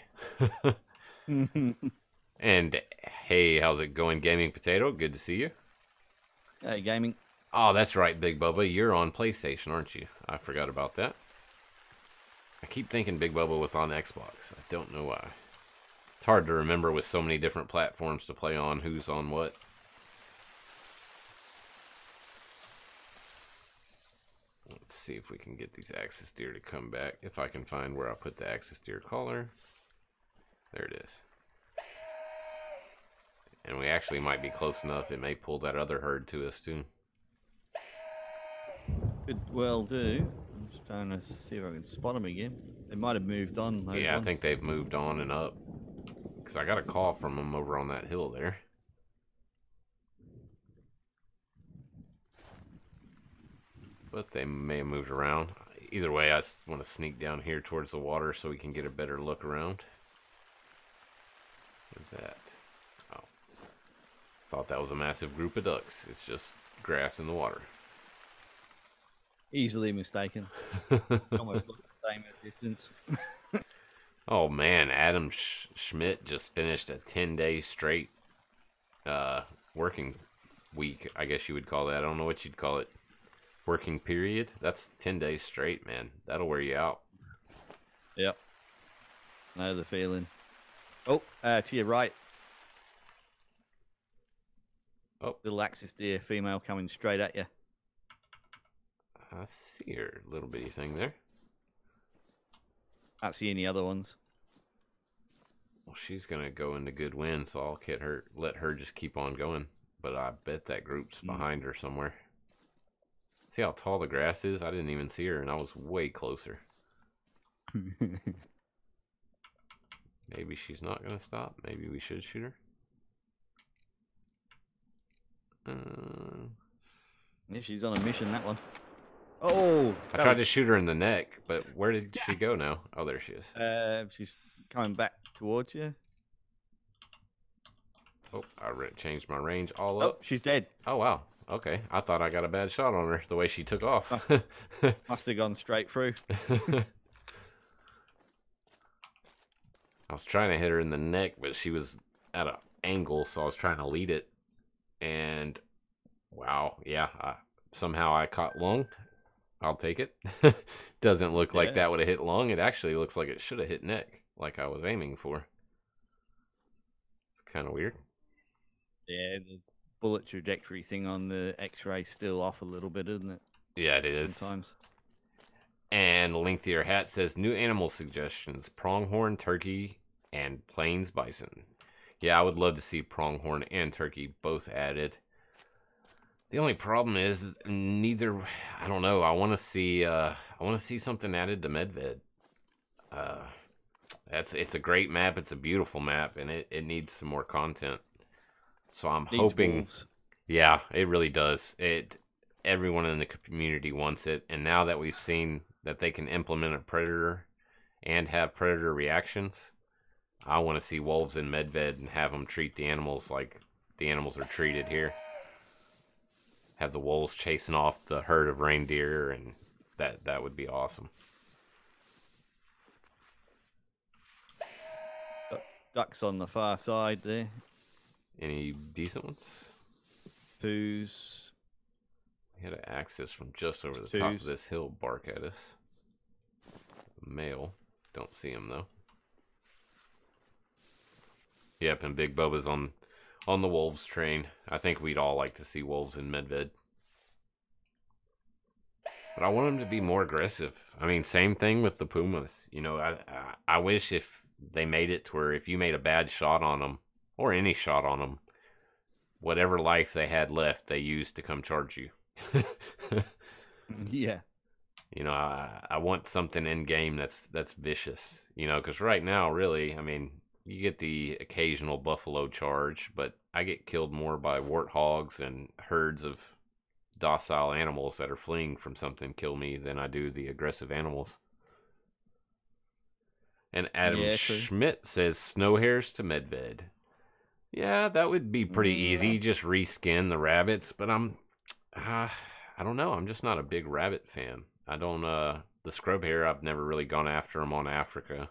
And hey, how's it going, Gaming Potato? Good to see you. Hey, Gaming. Oh, that's right, Big Bubba. You're on PlayStation, aren't you? I forgot about that. I keep thinking Big Bubba was on Xbox. I don't know why. It's hard to remember with so many different platforms to play on who's on what. Let's see if we can get these axis deer to come back. If I can find where I put the axis deer collar. There it is. And we actually might be close enough. It may pull that other herd to us too. Could well do. I'm just trying to see if I can spot them again. They might have moved on. Yeah, I think they've moved on and up. Because I got a call from them over on that hill there. But they may have moved around. Either way, I want to sneak down here towards the water so we can get a better look around. What's that? Oh. Thought that was a massive group of ducks. It's just grass in the water. Easily mistaken. Almost look the same at distance. Oh man, Adam Schmidt just finished a 10-day straight working week, I guess you would call that. I don't know what you'd call it. Working period. That's 10 days straight, man. That'll wear you out. Yep. I know the feeling. Oh, to your right. Oh, little axis deer female coming straight at you. I see her little bitty thing there. I don't see any other ones. Well, she's gonna go into good wind, so I'll let her just keep on going. But I bet that group's behind her somewhere. See how tall the grass is? I didn't even see her, and I was way closer. Maybe she's not gonna stop. Maybe we should shoot her. Yeah, she's on a mission, that one. Oh! I tried to shoot her in the neck, but where did she go now? Oh, there she is. She's coming back towards you. Oh, I changed my range all up. Oh, she's dead. Oh, wow. Okay. I thought I got a bad shot on her the way she took off. Must have gone straight through. I was trying to hit her in the neck, but she was at an angle, so I was trying to lead it. And, wow, yeah, somehow I caught lung. I'll take it. Doesn't look like that would have hit lung. It actually looks like it should have hit neck, like I was aiming for. It's kind of weird. Yeah, the bullet trajectory thing on the X-ray still off a little bit, isn't it? Yeah, it is. Sometimes. And Lengthier Hat says, new animal suggestions, pronghorn, turkey, and plains bison. Yeah, I would love to see pronghorn and turkey both added. The only problem is neither. I don't know. I want to see something added to Medved. It's a great map. It's a beautiful map, and it needs some more content. So I'm hoping. Wolves. Yeah, it really does. Everyone in the community wants it, and now that we've seen that they can implement a predator and have predator reactions, I want to see wolves in Medved and have them treat the animals like the animals are treated here. Have the wolves chasing off the herd of reindeer, and that would be awesome. Ducks on the far side there. Any decent ones? Poos. We had an axis from just over the top of this hill bark at us. Male. Don't see him though. Yep, and Big Bubba's on the wolves train. I think we'd all like to see wolves in Medved. But I want them to be more aggressive. I mean, same thing with the pumas. You know, I wish if they made it to where if you made a bad shot on them, or any shot on them, whatever life they had left, they used to come charge you. Yeah. You know, I want something in game that's vicious. You know, because right now, really, I mean, you get the occasional buffalo charge, but I get killed more by warthogs and herds of docile animals that are fleeing from something kill me than I do the aggressive animals. And Adam Schmidt says snow hares to Medved. Yeah, that would be pretty easy. Just reskin the rabbits, but I don't know. I'm just not a big rabbit fan. I don't the scrub hare, I've never really gone after them on Africa.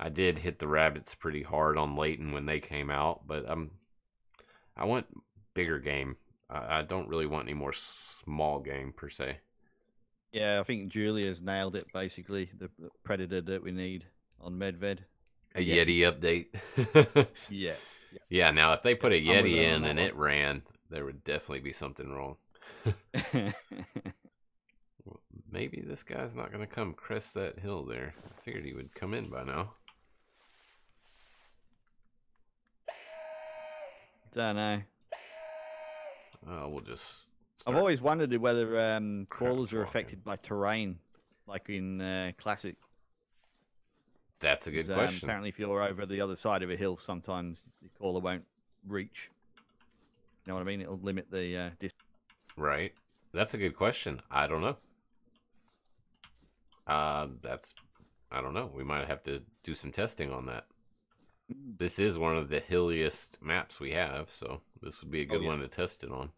I did hit the rabbits pretty hard on Layton when they came out, but I want bigger game. I don't really want any more small game per se. Yeah, I think Julia's nailed it basically. The predator that we need on Medved. A Yeti update. Yeah. Yeah, now if they put a Yeti in and it ran, there would definitely be something wrong. Maybe this guy's not going to come crest that hill there. I figured he would come in by now. Don't know. We'll just... I've always wondered whether crawlers are affected by terrain, like in Classic. That's a good question. Apparently, if you're over the other side of a hill, sometimes the crawler won't reach. You know what I mean? It'll limit the distance. Right. That's a good question. I don't know. I don't know. We might have to do some testing on that. This is one of the hilliest maps we have, so this would be a good one to test it on.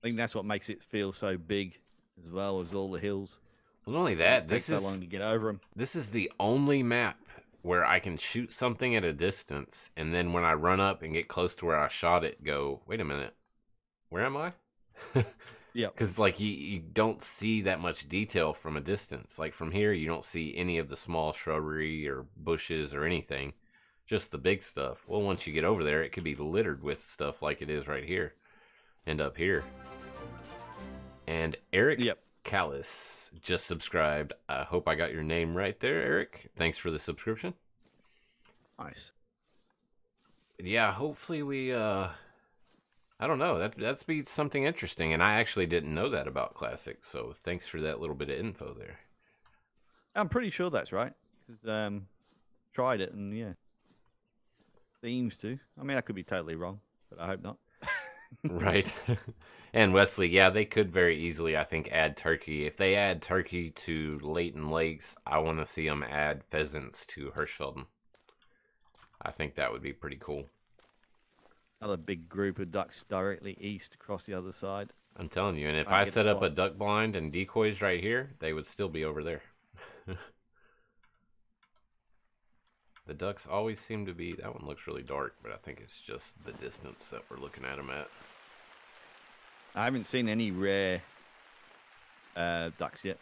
I think that's what makes it feel so big, as well as all the hills. Well, not only that, this is so long to get over them. This is the only map where I can shoot something at a distance, and then when I run up and get close to where I shot it, go, wait a minute, where am I? Yeah, because like you don't see that much detail from a distance. Like from here, you don't see any of the small shrubbery or bushes or anything, just the big stuff. Well, once you get over there, it could be littered with stuff like it is right here and up here. And Eric Callis just subscribed. I hope I got your name right there, Eric. Thanks for the subscription. Nice. Yeah, hopefully we I don't know. That's be something interesting, and I actually didn't know that about Classic. So thanks for that little bit of info there. I'm pretty sure that's right because tried it and yeah, seems to. I mean, I could be totally wrong, but I hope not. Right. And Wesley, yeah, they could very easily, I think, add turkey. If they add turkey to Layton Lakes, I want to see them add pheasants to Hirschfelden. I think that would be pretty cool. Another big group of ducks directly east across the other side. I'm telling you, and if I set up a duck blind and decoys right here, they would still be over there. The ducks always seem to be... That one looks really dark, but I think it's just the distance that we're looking at them at. I haven't seen any rare ducks yet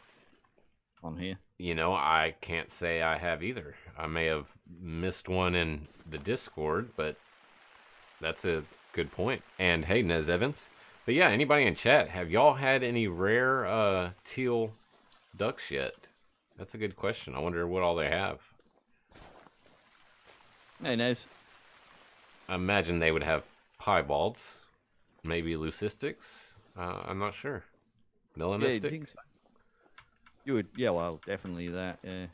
on here. You know, I can't say I have either. I may have missed one in the Discord, but that's a good point. And hey, Nez Evans. But yeah, anybody in chat, have y'all had any rare teal ducks yet? That's a good question. I wonder what all they have. Hey, Nez. I imagine they would have piebalds, maybe leucistics. I'm not sure. Melanistic? Yeah, I think so. You would, yeah, well, definitely that, yeah.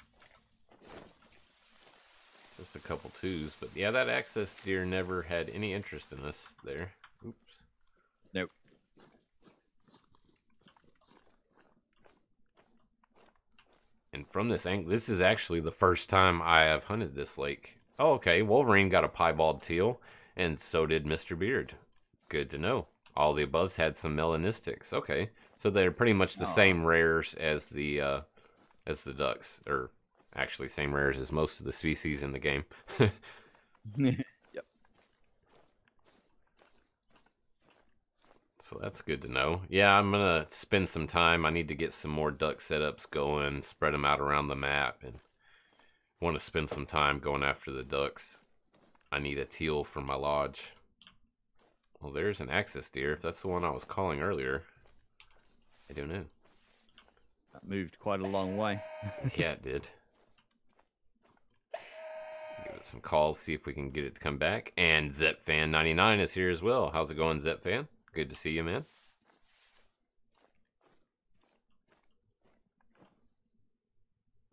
Just a couple twos, but yeah, that access deer never had any interest in us there. Oops. Nope. And from this angle, this is actually the first time I have hunted this lake. Oh, okay. Wolverine got a piebald teal, and so did Mr. Beard. Good to know. All the aboves had some melanistics. Okay, so they're pretty much the same rares as the ducks, or actually same rares as most of the species in the game. Yep. So that's good to know. Yeah, I'm gonna spend some time. I need to get some more duck setups going, spread them out around the map, and want to spend some time going after the ducks. I need a teal for my lodge. Well, there's an axis deer. If that's the one I was calling earlier. I don't know. That moved quite a long way. Yeah, it did. Give it some calls, see if we can get it to come back. And ZepFan99 is here as well. How's it going, ZepFan? Good to see you, man.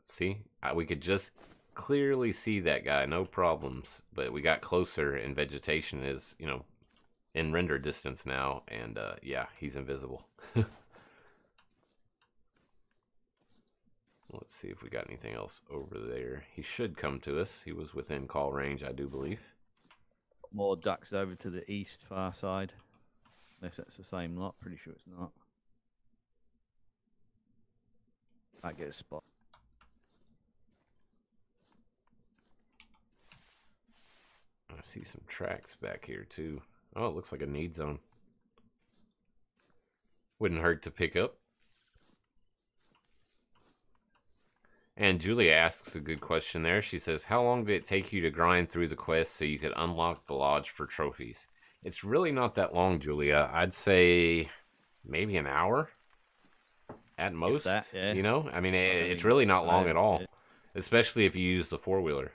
See, we could just clearly see that guy, no problems. But we got closer, and vegetation is, you know, in render distance now, and yeah, he's invisible. Let's see if we got anything else over there. He should come to us. He was within call range, I do believe. More ducks over to the east far side. Unless that's the same lot. Pretty sure it's not. Might get a spot. I see some tracks back here too. Oh, it looks like a need zone. Wouldn't hurt to pick up. And Julia asks a good question there. She says, how long did it take you to grind through the quest so you could unlock the lodge for trophies? It's really not that long, Julia. I'd say maybe an hour at most. That, yeah. You know, I mean, it's really not long at all, especially if you use the four-wheeler.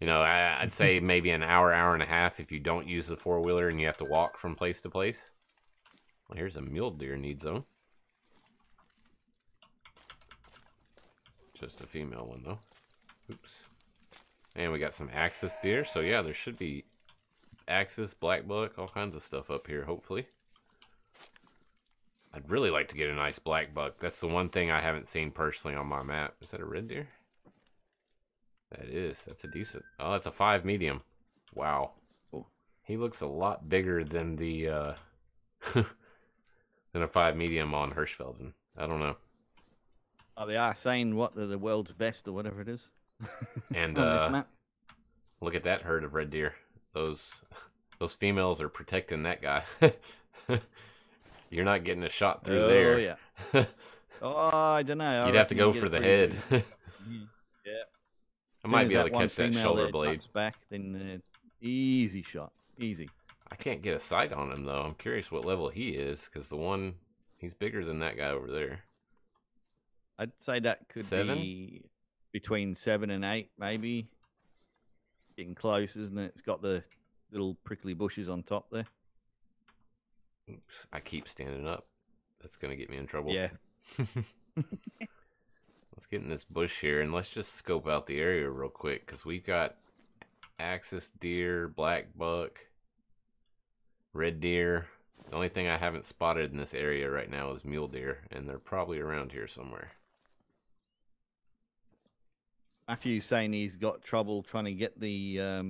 You know, I'd say maybe an hour, hour and a half if you don't use the four-wheeler and you have to walk from place to place. Well, here's a mule deer need zone. Just a female one, though. Oops. And we got some axis deer. So, yeah, there should be axis, black buck, all kinds of stuff up here, hopefully. I'd really like to get a nice black buck. That's the one thing I haven't seen personally on my map. Is that a red deer? That is. That's a decent. Oh, that's a 5 medium. Wow. Oh, he looks a lot bigger than the than a 5 medium on Hirschfelden. I don't know. Oh, they are saying what they're the world's best or whatever it is. And on this map. Look at that herd of red deer. Those females are protecting that guy. You're not getting a shot through there. Oh yeah. Oh, I don't know. You'd have to go for the head. Yeah. I might be able to catch that shoulder blade. Back, then easy shot, easy. I can't get a sight on him though. I'm curious what level he is, because the one he's bigger than that guy over there. I'd say that could be between 7 and 8, maybe. Getting close, isn't it? It's got the little prickly bushes on top there. Oops, I keep standing up. That's gonna get me in trouble. Yeah. Let's get in this bush here and let's just scope out the area real quick, because we've got axis deer, black buck, red deer. The only thing I haven't spotted in this area right now is mule deer, and they're probably around here somewhere. Matthew's saying he's got trouble trying to get the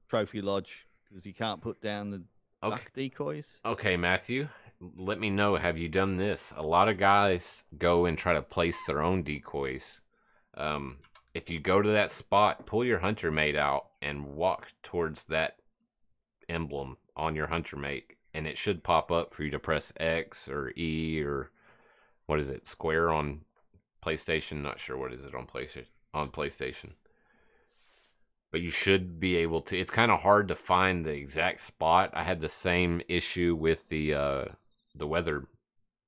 trophy lodge because he can't put down the duck decoys. Okay, Matthew, let me know. Have you done this? A lot of guys go and try to place their own decoys. If you go to that spot, pull your hunter mate out and walk towards that emblem on your hunter mate, and it should pop up for you to press X or E or what is it, square on PlayStation? Not sure what is it on PlayStation. But you should be able to. It's kind of hard to find the exact spot. I had the same issue with the weather,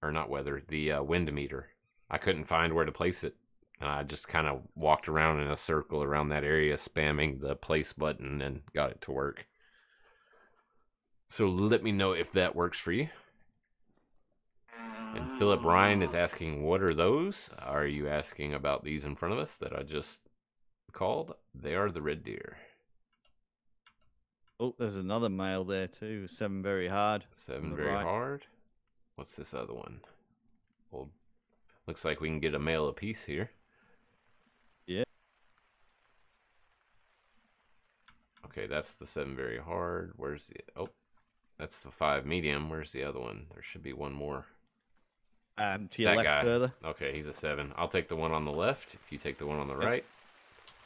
or not weather, the wind meter. I couldn't find where to place it. And I just kind of walked around in a circle around that area, spamming the place button, and got it to work. So let me know if that works for you. And Philip Ryan is asking, what are those? Are you asking about these in front of us that I just called? They are the red deer. Oh, there's another male there too. 7 very hard. 7 very hard. What's this other one? Well, looks like we can get a male apiece here. Yeah. Okay, that's the 7 very hard. Where's the... Oh, that's the 5 medium. Where's the other one? There should be one more. To your left guy. Further. Okay, he's a 7. I'll take the one on the left. If you take the one on the right.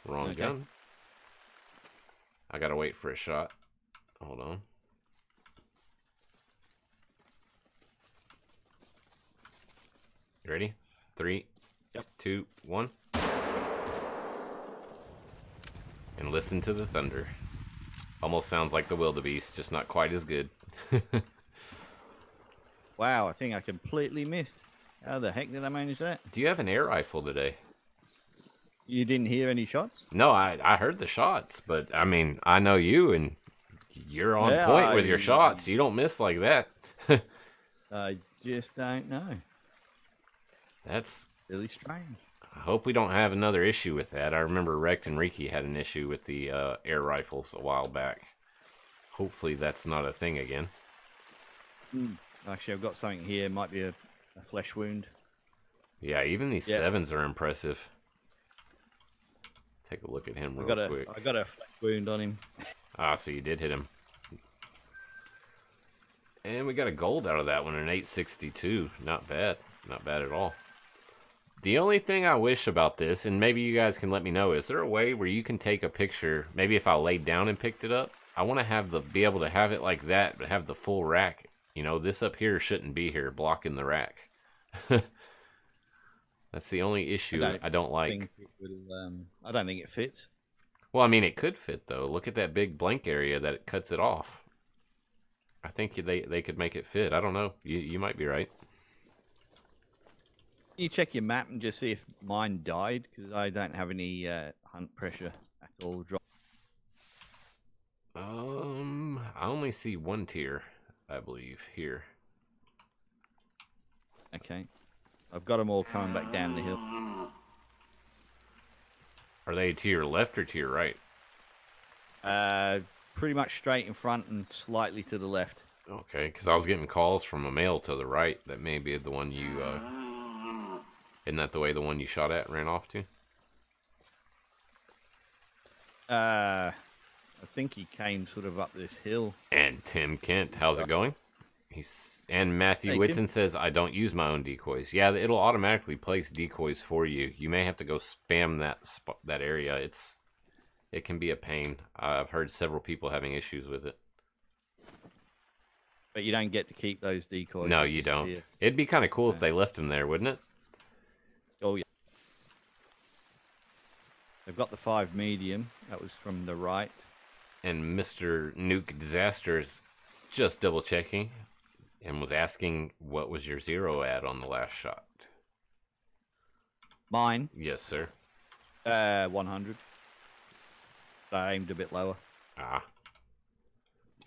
Wrong gun. I gotta wait for a shot. Hold on. You ready? 3, 2, 1. and listen to the thunder. Almost sounds like the wildebeest, just not quite as good. Wow, I think I completely missed. How the heck did I manage that? Do you have an air rifle today? You didn't hear any shots? No, I heard the shots, but I mean, I know you, and you're on Yeah, point with your shots. You don't miss like that. I just don't know. That's Really strange. I hope we don't have another issue with that. I remember Rekt'd and Reeky had an issue with the air rifles a while back. Hopefully that's not a thing again. Actually, I've got something here. Might be a flesh wound. Yeah, even these sevens are impressive. Let's take a look at him real quick. I got a flesh wound on him. Ah, so you did hit him. And we got a gold out of that one, an 862. Not bad. Not bad at all. The only thing I wish about this, and maybe you guys can let me know, is there a way where you can take a picture, maybe if I laid down and picked it up? I want to have be able to have it like that, but have the full rack. You know, this up here shouldn't be here, blocking the rack. That's the only issue I don't like. I don't think it fits. Well, I mean, it could fit, though. Look at that big blank area that it cuts it off. I think they could make it fit. I don't know. You might be right. Can you check your map and just see if mine died? Because I don't have any hunt pressure at all. I only see one tier, I believe, here. Okay. I've got them all coming back down the hill. Are they to your left or to your right? Pretty much straight in front and slightly to the left. Okay, because I was getting calls from a male to the right. That may be the one you... Isn't that the way the one you shot at ran off to? I think he came sort of up this hill. And Tim Kent, how's it going? And Matthew Whitson says, I don't use my own decoys. Yeah, it'll automatically place decoys for you. You may have to go spam that area. It can be a pain. I've heard several people having issues with it. But you don't get to keep those decoys. No, you don't. It'd be kind of cool if they left them there, wouldn't it? Oh, yeah. They've got the 5 medium. That was from the right. And Mr. Nuke Disaster's just double checking and was asking what was your 0 at on the last shot. Mine? Yes, sir. 100. I aimed a bit lower. Ah.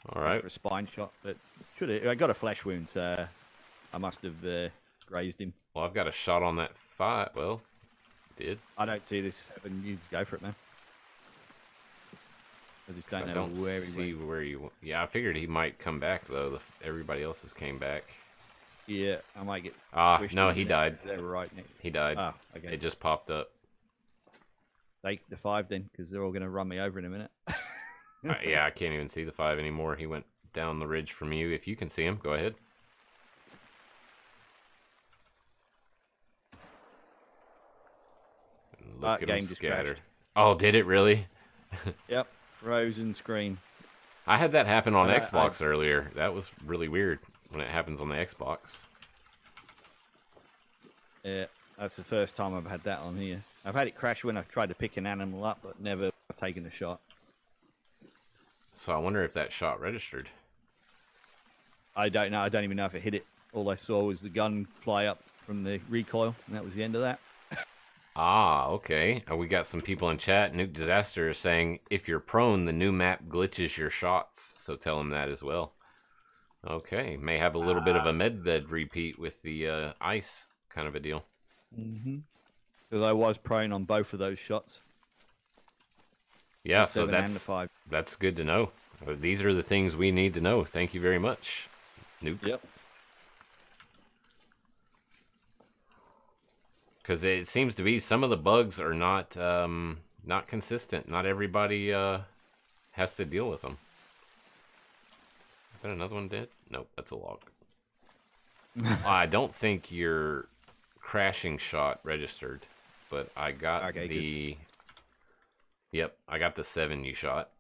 All right. For a spine shot, but I got a flesh wound, so I must have grazed him. Well, I've got a shot on that 5. Well, did. I don't see this 7. You go for it, man. I just don't know where he went. Yeah, I figured he might come back though. Everybody else's came back. Yeah, I might get. No, he died. They were right next. He died. Oh, okay. It just popped up. Take the 5 then, because they're all going to run me over in a minute. Yeah, I can't even see the 5 anymore. He went down the ridge from you. If you can see him, go ahead. Look at him scatter. Oh, did it really? Yep, frozen screen. I had that happen on Xbox earlier. That was really weird when it happens on the Xbox. Yeah, that's the first time I've had that on here. I've had it crash when I've tried to pick an animal up, but never taken a shot. So I wonder if that shot registered. I don't know. I don't even know if it hit it. All I saw was the gun fly up from the recoil, and that was the end of that. Ah, okay. We got some people in chat. Nuke Disaster is saying, if you're prone, the new map glitches your shots. So tell him that as well. Okay. May have a little bit of a medved repeat with the ice kind of a deal. Mm-hmm. Because I was prone on both of those shots. Yeah, so that's good to know. These are the things we need to know. Thank you very much, Nuke. Yep. Because it seems to be some of the bugs are not not consistent. Not everybody has to deal with them. Is that another one dead? Nope, that's a log. I don't think your crashing shot registered, but I got the... Good. Yep, I got the 7 you shot.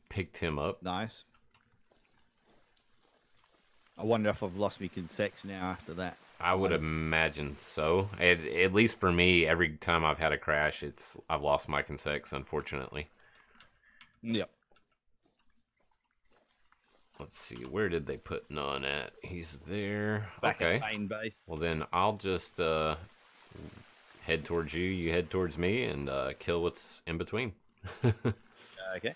Picked him up. Nice. I wonder if I've lost my consecs now after that. I would imagine so. At least for me, every time I've had a crash, I've lost my consecs, unfortunately. Yep. Let's see, where did they put None at? He's there. Back okay. at main base. Well, then I'll just head towards you. You head towards me, and kill what's in between. Okay.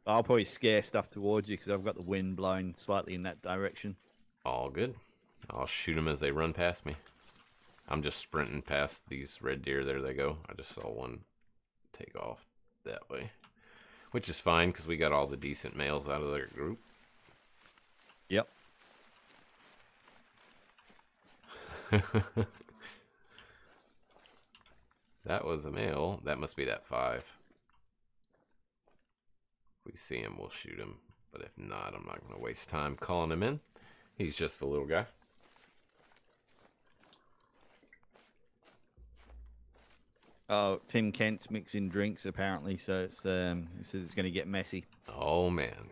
I'll probably scare stuff towards you because I've got the wind blowing slightly in that direction. All good. I'll shoot them as they run past me. I'm just sprinting past these red deer. There they go. I just saw one take off that way, which is fine because we got all the decent males out of their group. Yep. That was a male. That must be that 5. If we see him, we'll shoot him. But if not, I'm not going to waste time calling him in. He's just a little guy. Oh, Tim Kent's mixing drinks apparently, so it's he says it's going to get messy. Oh man.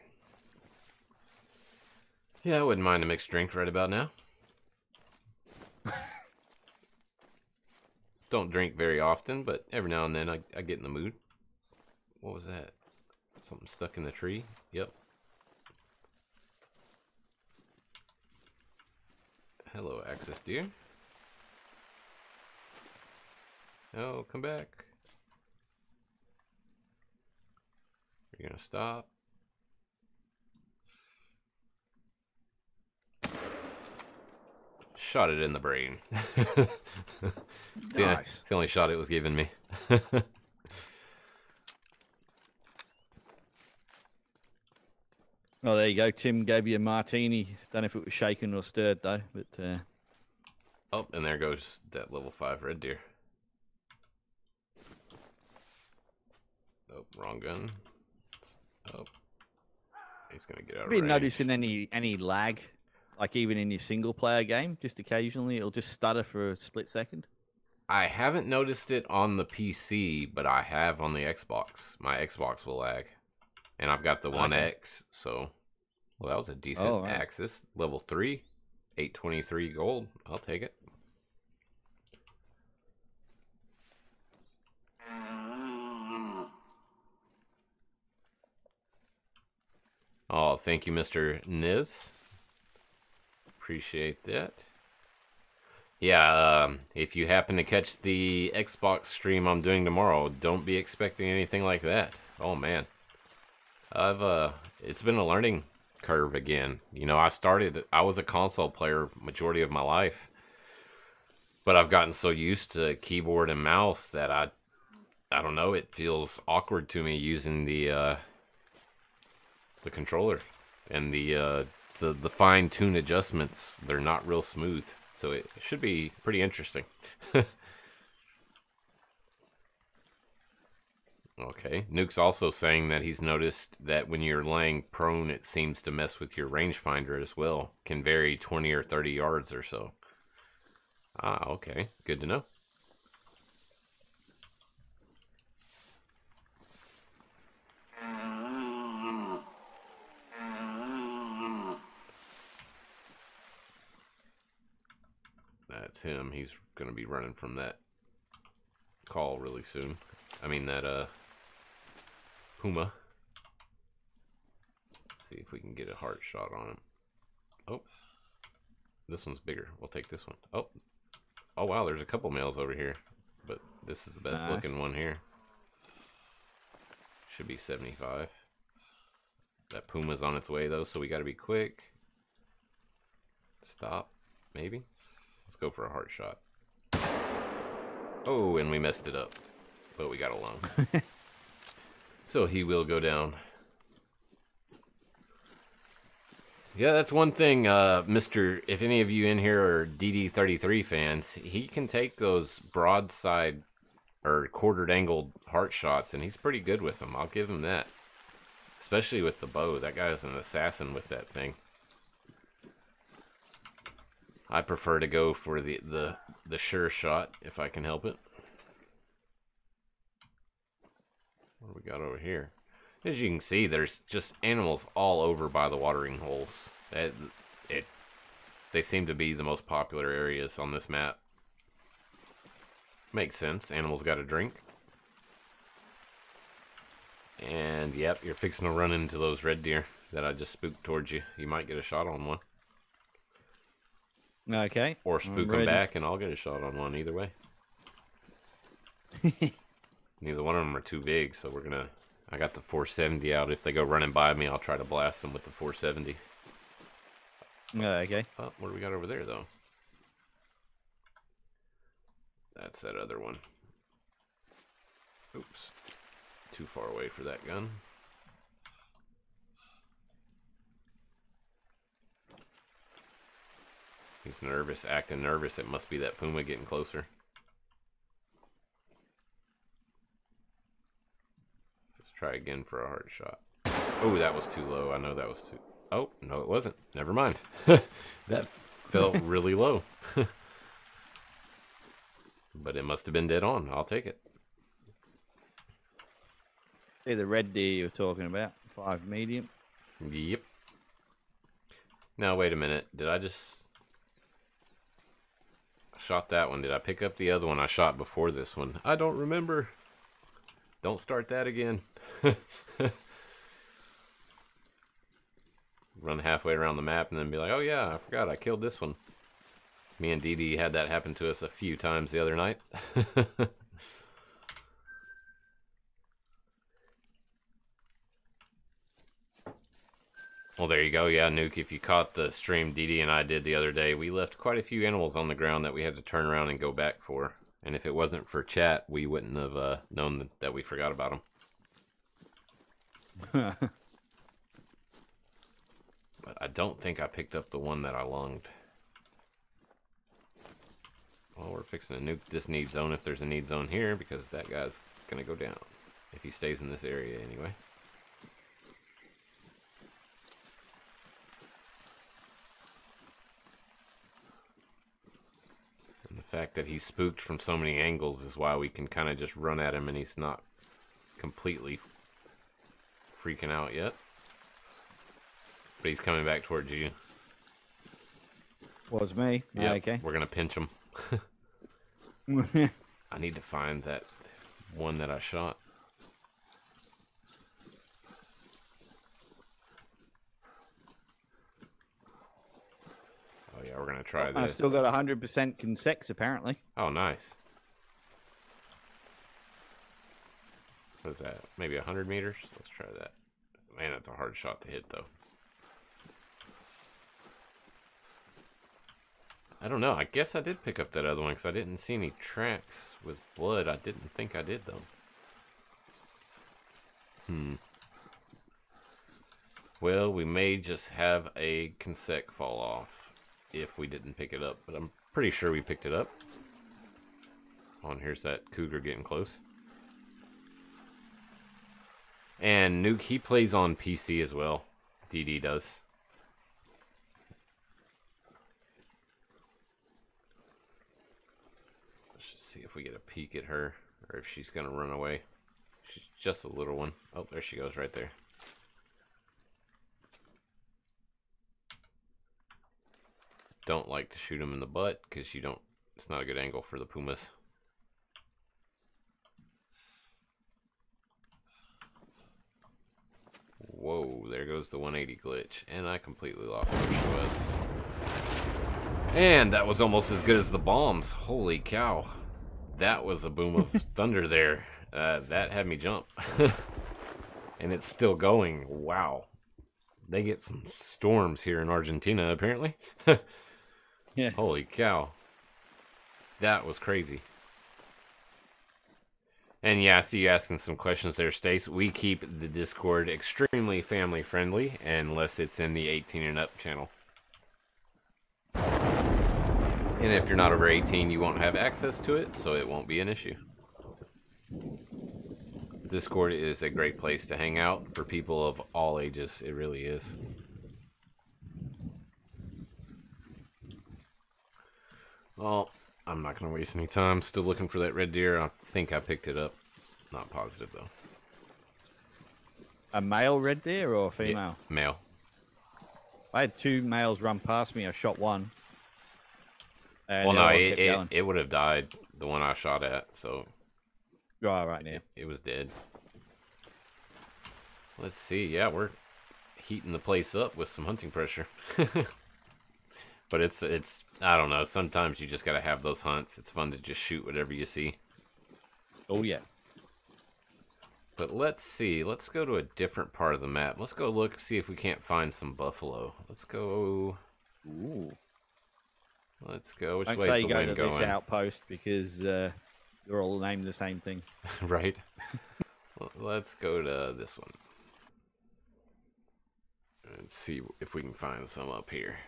Yeah, I wouldn't mind a mixed drink right about now. Don't drink very often, but every now and then I get in the mood. What was that? Something stuck in the tree? Yep. Hello, Axis deer. Oh, come back. You're gonna stop. Shot it in the brain. It's the only shot it was giving me. Oh, there you go. Tim gave you a martini. Don't know if it was shaken or stirred though, but Oh, and there goes that level 5 red deer. Oh, wrong gun. Oh, he's gonna get out of range. have you noticing any lag, like even in your single player game? Just occasionally, it'll just stutter for a split second. I haven't noticed it on the PC, but I have on the Xbox. My Xbox will lag, and I've got the One X. So, well, that was a decent Axis. Level 3, 823 gold. I'll take it. Oh, thank you, Mr. Niz. Appreciate that. Yeah, if you happen to catch the Xbox stream I'm doing tomorrow, don't be expecting anything like that. Oh, man. It's been a learning curve again. You know, I was a console player majority of my life. But I've gotten so used to keyboard and mouse that I don't know, it feels awkward to me using the controller, and the fine-tune adjustments, they're not real smooth, so it should be pretty interesting. Okay, Nuke's also saying that he's noticed that when you're laying prone, it seems to mess with your rangefinder as well. Can vary 20 or 30 yards or so. Ah, okay, good to know. That's him. He's going to be running from that call really soon. I mean, that Puma. Let's see if we can get a heart shot on him. Oh, this one's bigger. We'll take this one. Oh wow, there's a couple males over here, but this is the best looking one here. Should be 75. That Puma's on its way though, so we got to be quick. Stop, maybe. Let's go for a heart shot. Oh, and we messed it up, but we got a lung. So he will go down. Yeah, that's one thing, if any of you in here are DD33 fans, he can take those broadside or quartered angled heart shots, and he's pretty good with them. I'll give him that. Especially with the bow. That guy's an assassin with that thing. I prefer to go for the sure shot if I can help it. What do we got over here? As you can see, there's just animals all over by the watering holes. They seem to be the most popular areas on this map. Makes sense. Animals got to drink. And, yep, you're fixing to run into those red deer that I just spooked towards you. You might get a shot on one. Okay. Or spook them back, and I'll get a shot on one either way. Neither one of them are too big, so we're gonna... I got the 470 out. If they go running by me, I'll try to blast them with the 470. Okay. Oh, what do we got over there, though? That's that other one. Oops. Too far away for that gun. He's nervous, acting nervous. It must be that puma getting closer. Let's try again for a hard shot. Oh, that was too low. I know that was too... Oh, no, it wasn't. Never mind. That felt really low. But it must have been dead on. I'll take it. See the red deer you were talking about. 5 medium. Yep. Now, wait a minute. Did I just... I shot that one. Did I pick up the other one I shot before this one? I don't remember. Don't start that again. Run halfway around the map and then be like, oh yeah, I forgot I killed this one. Me and Dee had that happen to us a few times the other night. Well, there you go. Yeah, Nuke, if you caught the stream Dee and I did the other day, we left quite a few animals on the ground that we had to turn around and go back for. And if it wasn't for chat, we wouldn't have known that we forgot about them. But I don't think I picked up the one that I lunged. Well, we're fixing to nuke this need zone if there's a need zone here, because that guy's going to go down. If he stays in this area anyway. And the fact that he's spooked from so many angles is why we can kind of just run at him and he's not completely freaking out yet. But he's coming back towards you. Was me. Yep, Yeah, okay. We're going to pinch him. I need to find that one that I shot. Oh yeah, we're going to try this. I still got 100% consex apparently. Oh, nice. What is that? Maybe 100 meters? Let's try that. Man, that's a hard shot to hit though. I don't know. I guess I did pick up that other one because I didn't see any tracks with blood. I didn't think I did, though. Well, we may just have a consec fall off if we didn't pick it up. But I'm pretty sure we picked it up. Oh, and here's that cougar getting close. And Nuke, he plays on PC as well. DD does. See if we get a peek at her or if she's gonna run away. She's just a little one. Oh, there she goes right there. Don't like to shoot him in the butt because you don't, it's not a good angle for the pumas. Whoa, there goes the 180 glitch, and I completely lost where she was. And that was almost as good as the bombs. Holy cow. That was a boom of thunder there. That had me jump. And it's still going. Wow. They get some storms here in Argentina, apparently. Yeah. Holy cow. That was crazy. And yeah, I see you asking some questions there, Stace. We keep the Discord extremely family friendly, unless it's in the 18 and up channel. And if you're not over 18, you won't have access to it, so it won't be an issue. Discord is a great place to hang out for people of all ages. It really is. Well, I'm not going to waste any time. Still looking for that red deer. I think I picked it up. Not positive, though. A male red deer or a Yeah, female? male. I had 2 males run past me. I shot one. And Well, the no, other one kept going. it would have died, the one I shot at, so Right now. it was dead. Let's see. Yeah, we're heating the place up with some hunting pressure. But it's I don't know. Sometimes you just gotta have those hunts. It's fun to just shoot whatever you see. Oh yeah. But let's see. Let's go to a different part of the map. Let's go look, see if we can't find some buffalo. Let's go. Ooh. Let's go. Which Don't way say is the go wind to going? this outpost because they're all named the same thing. Right. Let's go to this one. Let's see if we can find some up here.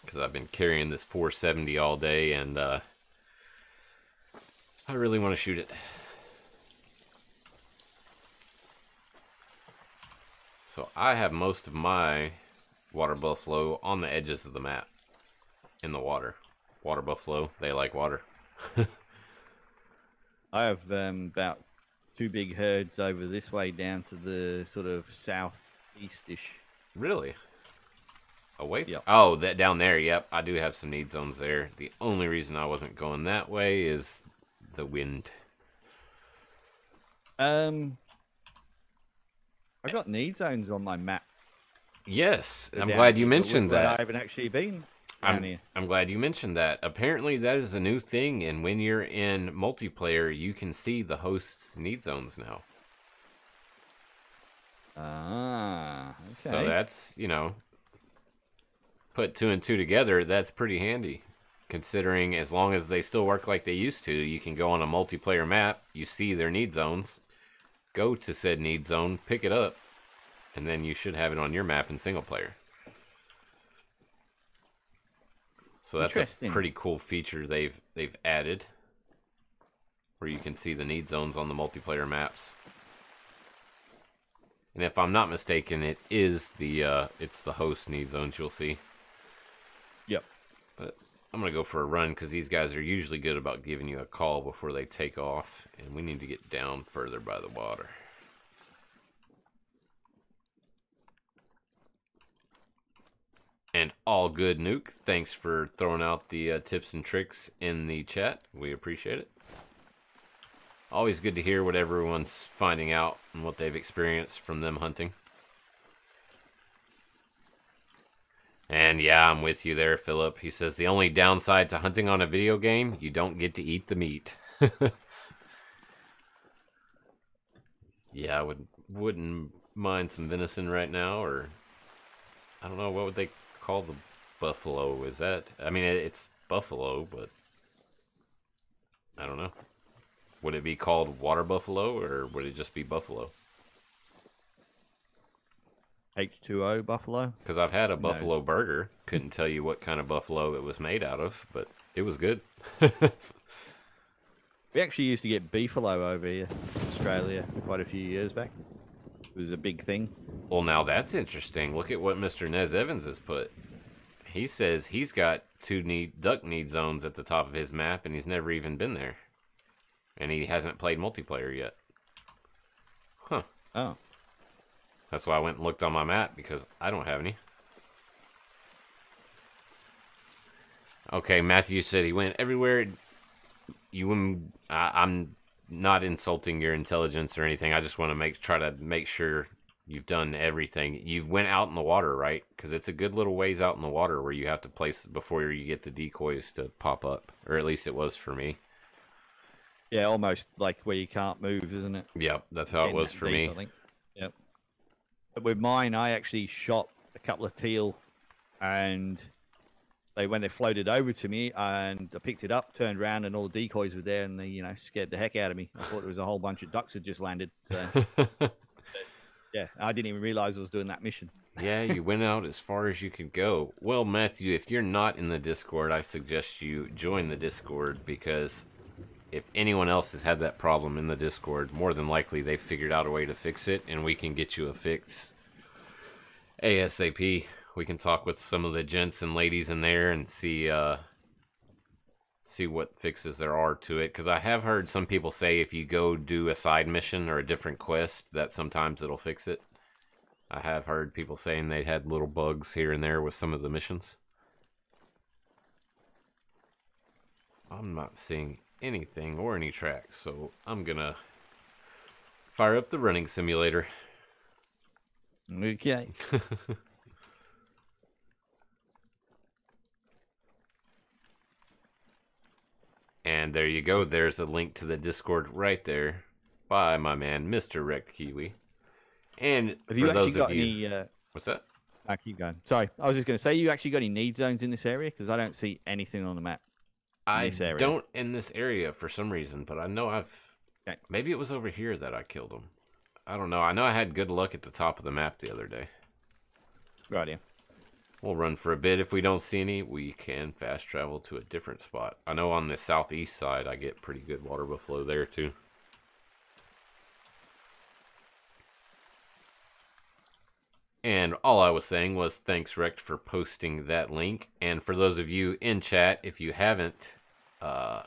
Because I've been carrying this 470 all day, and I really want to shoot it. So I have most of my water buffalo on the edges of the map. In the water. Water buffalo, they like water. I have about 2 big herds over this way down to the sort of southeast-ish. Really? Away? Yep. Oh, that down there. Yep, I do have some need zones there. The only reason I wasn't going that way is the wind. I got need zones on my map. Yes, I'm Down glad you here, mentioned where I that. haven't actually been down here. I'm glad you mentioned that. Apparently, that is a new thing, and when you're in multiplayer, you can see the host's need zones now. Ah, okay. So that's, you know, put 2 and 2 together, that's pretty handy. Considering as long as they still work like they used to, you can go on a multiplayer map, you see their need zones, go to said need zone, pick it up, and then you should have it on your map in single player. So that's a pretty cool feature they've added, where you can see the need zones on the multiplayer maps. And if I'm not mistaken, it is it's the host need zones you'll see. Yep. But I'm gonna go for a run because these guys are usually good about giving you a call before they take off, and we need to get down further by the water. And all good, Nuke. Thanks for throwing out the tips and tricks in the chat. We appreciate it. Always good to hear what everyone's finding out and what they've experienced from them hunting. And yeah, I'm with you there, Philip. He says the only downside to hunting on a video game, you don't get to eat the meat. Yeah, I wouldn't mind some venison right now, or I don't know, what would they call the buffalo? Is that, I mean, it's buffalo, but I don't know. Would it be called water buffalo, or would it just be buffalo? H2O buffalo? Because I've had a buffalo burger. Couldn't tell you what kind of buffalo it was made out of, but it was good. We actually used to get beefalo over here in Australia quite a few years back. It was a big thing. Well, now that's interesting. Look at what Mr. Nez Evans has put. He says he's got 2 duck need zones at the top of his map, and he's never even been there. And he hasn't played multiplayer yet. Huh. Oh. That's why I went and looked on my map, because I don't have any. Okay, Matthew said he went everywhere. I'm not insulting your intelligence or anything. I just want to try to make sure you've done everything. You went out in the water, right? Because it's a good little ways out in the water where you have to place before you get the decoys to pop up. Or at least it was for me. Yeah, almost like where you can't move, isn't it? Yep, that's how it was for me. I think. Yep. But with mine, I actually shot a couple of teal, and when they floated over to me, and I picked it up, turned around, and all the decoys were there, and they, scared the heck out of me. I thought there was a whole bunch of ducks had just landed. So, yeah, I didn't even realize I was doing that mission. Yeah, you went out as far as you could go. Well, Matthew, if you're not in the Discord, I suggest you join the Discord, because if anyone else has had that problem in the Discord, more than likely they've figured out a way to fix it, and we can get you a fix ASAP. We can talk with some of the gents and ladies in there and see see what fixes there are to it, because I have heard some people say if you go do a side mission or a different quest that sometimes it'll fix it. I have heard people saying they had little bugs here and there with some of the missions. I'm not seeing anything or any tracks, so I'm gonna fire up the running simulator. Okay. And there you go. There's a link to the Discord right there by my man, Mr. Rekt'd Kiwi. And Have you for actually those got of you, any? what's that? Keep going. Sorry, I was just going to say, you actually got any need zones in this area? Because I don't see anything on the map. I This area. don't in this area for some reason, but I know I've. Okay. Maybe it was over here that I killed him. I don't know. I know I had good luck at the top of the map the other day. Right here. We'll run for a bit. If we don't see any, we can fast travel to a different spot. I know on the southeast side I get pretty good water buffalo there too. And all I was saying was thanks, Rekt, for posting that link. And for those of you in chat, if you haven't, go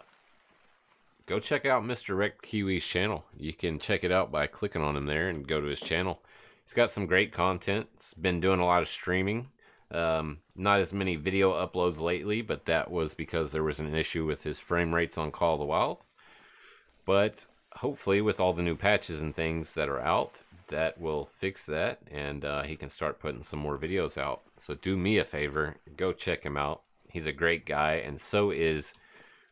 check out Mr. Rekt'd Kiwi's channel. You can check it out by clicking on him there and go to his channel. He's got some great content. He's been doing a lot of streaming. Not as many video uploads lately, but that was because there was an issue with his frame rates on Call of the Wild. But hopefully with all the new patches and things that are out, that will fix that, and he can start putting some more videos out. So do me a favor, go check him out. He's a great guy, and so is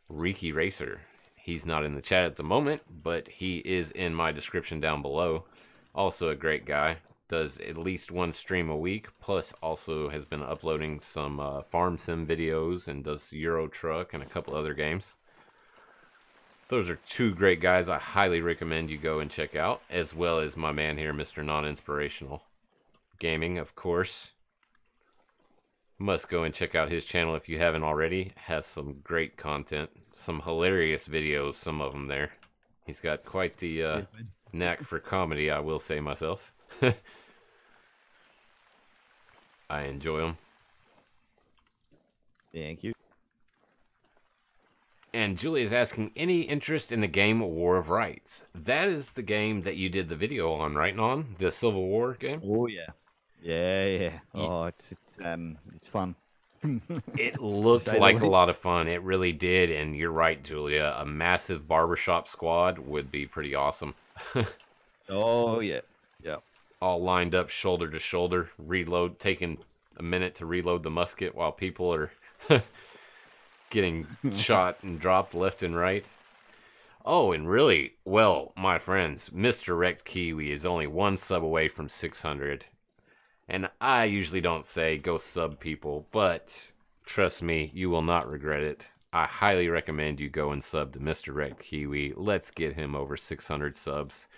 ReekyRacer. He's not in the chat at the moment, but he is in my description down below. Also a great guy. Does at least one stream a week, plus also has been uploading some farm sim videos and does Euro Truck and a couple other games. Those are two great guys I highly recommend you go and check out, as well as my man here, Mr. Non Inspirational Gaming, of course. Must go and check out his channel if you haven't already. Has some great content, some hilarious videos, some of them there. He's got quite the knack for comedy, I will say myself. I enjoy them. Thank you. And Julie is asking, any interest in the game War of Rights? That is the game that you did the video on, right, Non? The Civil War game? Oh yeah, yeah. Oh, it's fun. It looked like a lot of fun. It really did, and you're right, Julia. A massive barbershop squad would be pretty awesome. Oh yeah, yeah. All lined up shoulder to shoulder, reload, taking a minute to reload the musket while people are getting shot and dropped left and right. Oh, and really, well, my friends, Mr. Rekt'd Kiwi is only one sub away from 600. And I usually don't say go sub people, but trust me, you will not regret it. I highly recommend you go and sub to Mr. Rekt'd Kiwi. Let's get him over 600 subs.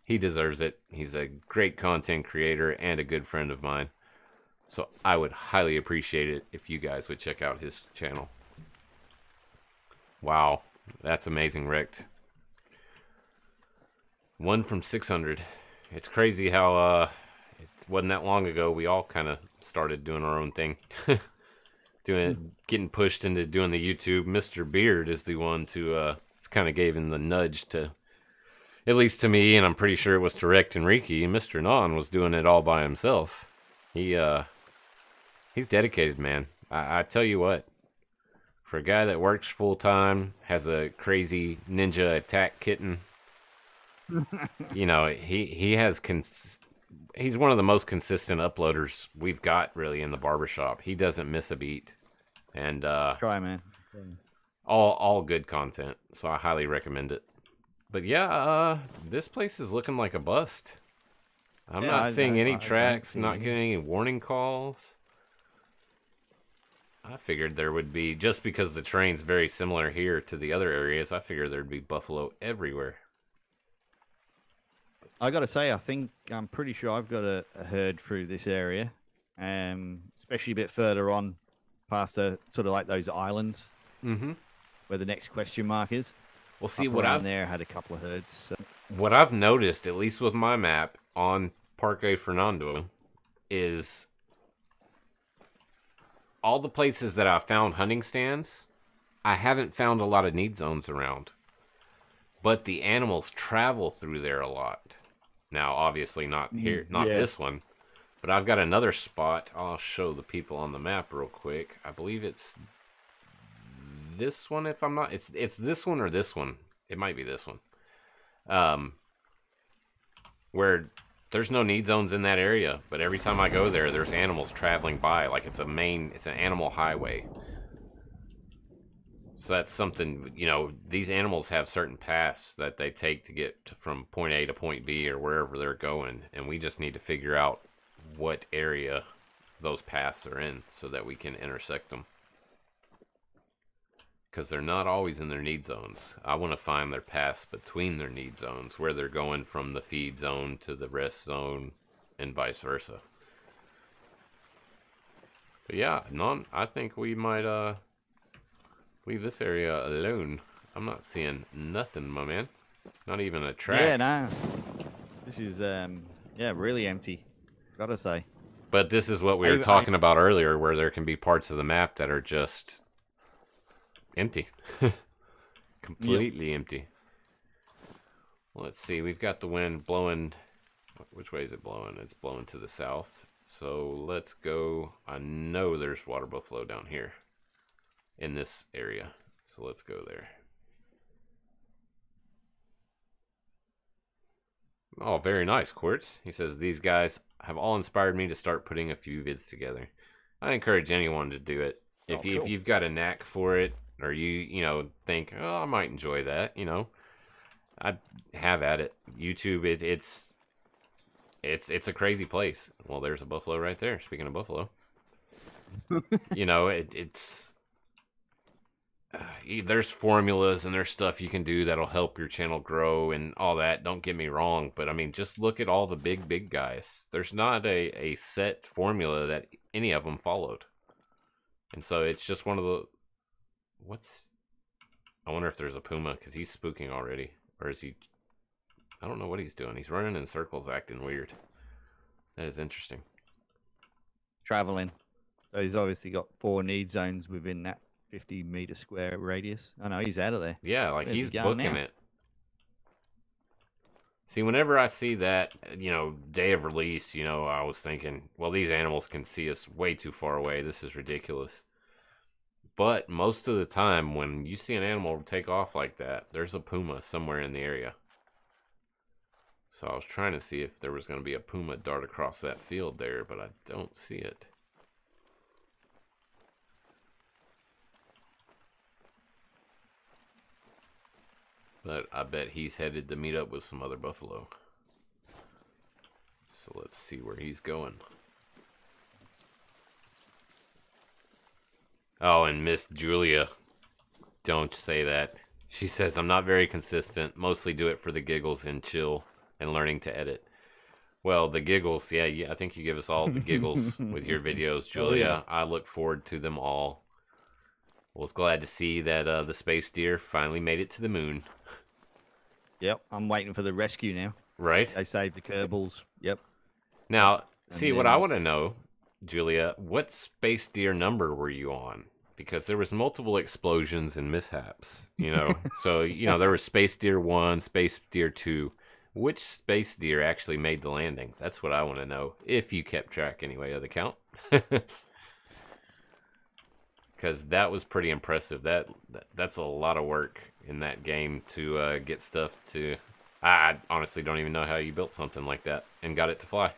He deserves it. He's a great content creator and a good friend of mine. So I would highly appreciate it if you guys would check out his channel. Wow, that's amazing, Rekt. 1 from 600. It's crazy how it wasn't that long ago we all kind of started doing our own thing. Getting pushed into doing the YouTube. Mr. Beard is the one to it's kind of gave him the nudge to, at least to me, and I'm pretty sure it was to Rekt and Reeky. Mr. Non was doing it all by himself. He's dedicated, man. I tell you what, for a guy that works full time, has a crazy ninja attack kitten, you know, he has he's one of the most consistent uploaders we've got really in the barbershop. He doesn't miss a beat, and Try, man. all good content. So I highly recommend it. But yeah, this place is looking like a bust. I'm not seeing any tracks, not getting any warning calls. I figured there would be, just because the terrain's very similar here to the other areas, I figured there'd be buffalo everywhere. I gotta say, I'm pretty sure I've got a herd through this area, especially a bit further on, past the sort of like those islands, where the next question mark is. Well, see, what I've there had a couple of herds. So. What I've noticed, at least with my map on Parque Fernando, is all the places that I found hunting stands, I haven't found a lot of need zones around, but the animals travel through there a lot. Now, obviously not here, not Yeah. this one, but I've got another spot. I'll show the people on the map real quick. I believe it's this one, if I'm not. It's this one or this one. It might be this one. Where there's no need zones in that area, but every time I go there, there's animals traveling by. Like it's an animal highway. So that's something, these animals have certain paths that they take to get from point A to point B or wherever they're going. And we just need to figure out what area those paths are in so that we can intersect them. Because they're not always in their need zones. I want to find their paths between their need zones, where they're going from the feed zone to the rest zone and vice versa. But yeah, I think we might leave this area alone. I'm not seeing nothing, my man. Not even a track. Yeah, no. This is really empty. Gotta say. But this is what we were talking about earlier, where there can be parts of the map that are just empty. Completely empty. Well, let's see. We've got the wind blowing. Which way is it blowing? It's blowing to the south. So let's go. I know there's water buffalo down here in this area. So let's go there. Oh, very nice, Quartz. He says, these guys have all inspired me to start putting a few vids together. I encourage anyone to do it. If you've got a knack for it, or you think, oh, I might enjoy that, I'd have at it. YouTube, it's a crazy place. Well, there's a buffalo right there. Speaking of buffalo, there's formulas and there's stuff you can do that'll help your channel grow and all that. Don't get me wrong, but I mean, just look at all the big guys. There's not a set formula that any of them followed, and so it's just one of the. I wonder if there's a puma, because he's spooking already. Or is he... I don't know what he's doing. He's running in circles, acting weird. That is interesting. Traveling. So he's obviously got 4 need zones within that 50-meter square radius. Oh, no, he's out of there. Yeah, like he's booking it. See, whenever I see that, day of release, I was thinking, well, these animals can see us way too far away. This is ridiculous. But most of the time, when you see an animal take off like that, there's a puma somewhere in the area. So I was trying to see if there was going to be a puma dart across that field there, but I don't see it. But I bet he's headed to meet up with some other buffalo. So let's see where he's going. Oh, and Miss Julia, don't say that. She says, I'm not very consistent. Mostly do it for the giggles and chill and learning to edit. Well, the giggles, yeah, I think you give us all the giggles with your videos, Julia. I look forward to them all. Was glad to see that the space deer finally made it to the moon. Yep, I'm waiting for the rescue now. Right? They saved the Kerbals. Yep. Now, see, what I want to know, Julia, what space deer number were you on? Because there was multiple explosions and mishaps, So, there was Space Deer 1, Space Deer 2. Which space deer actually made the landing? That's what I want to know. If you kept track, anyway, of the count. Because that was pretty impressive. That's a lot of work in that game to get stuff to... I honestly don't even know how you built something like that and got it to fly.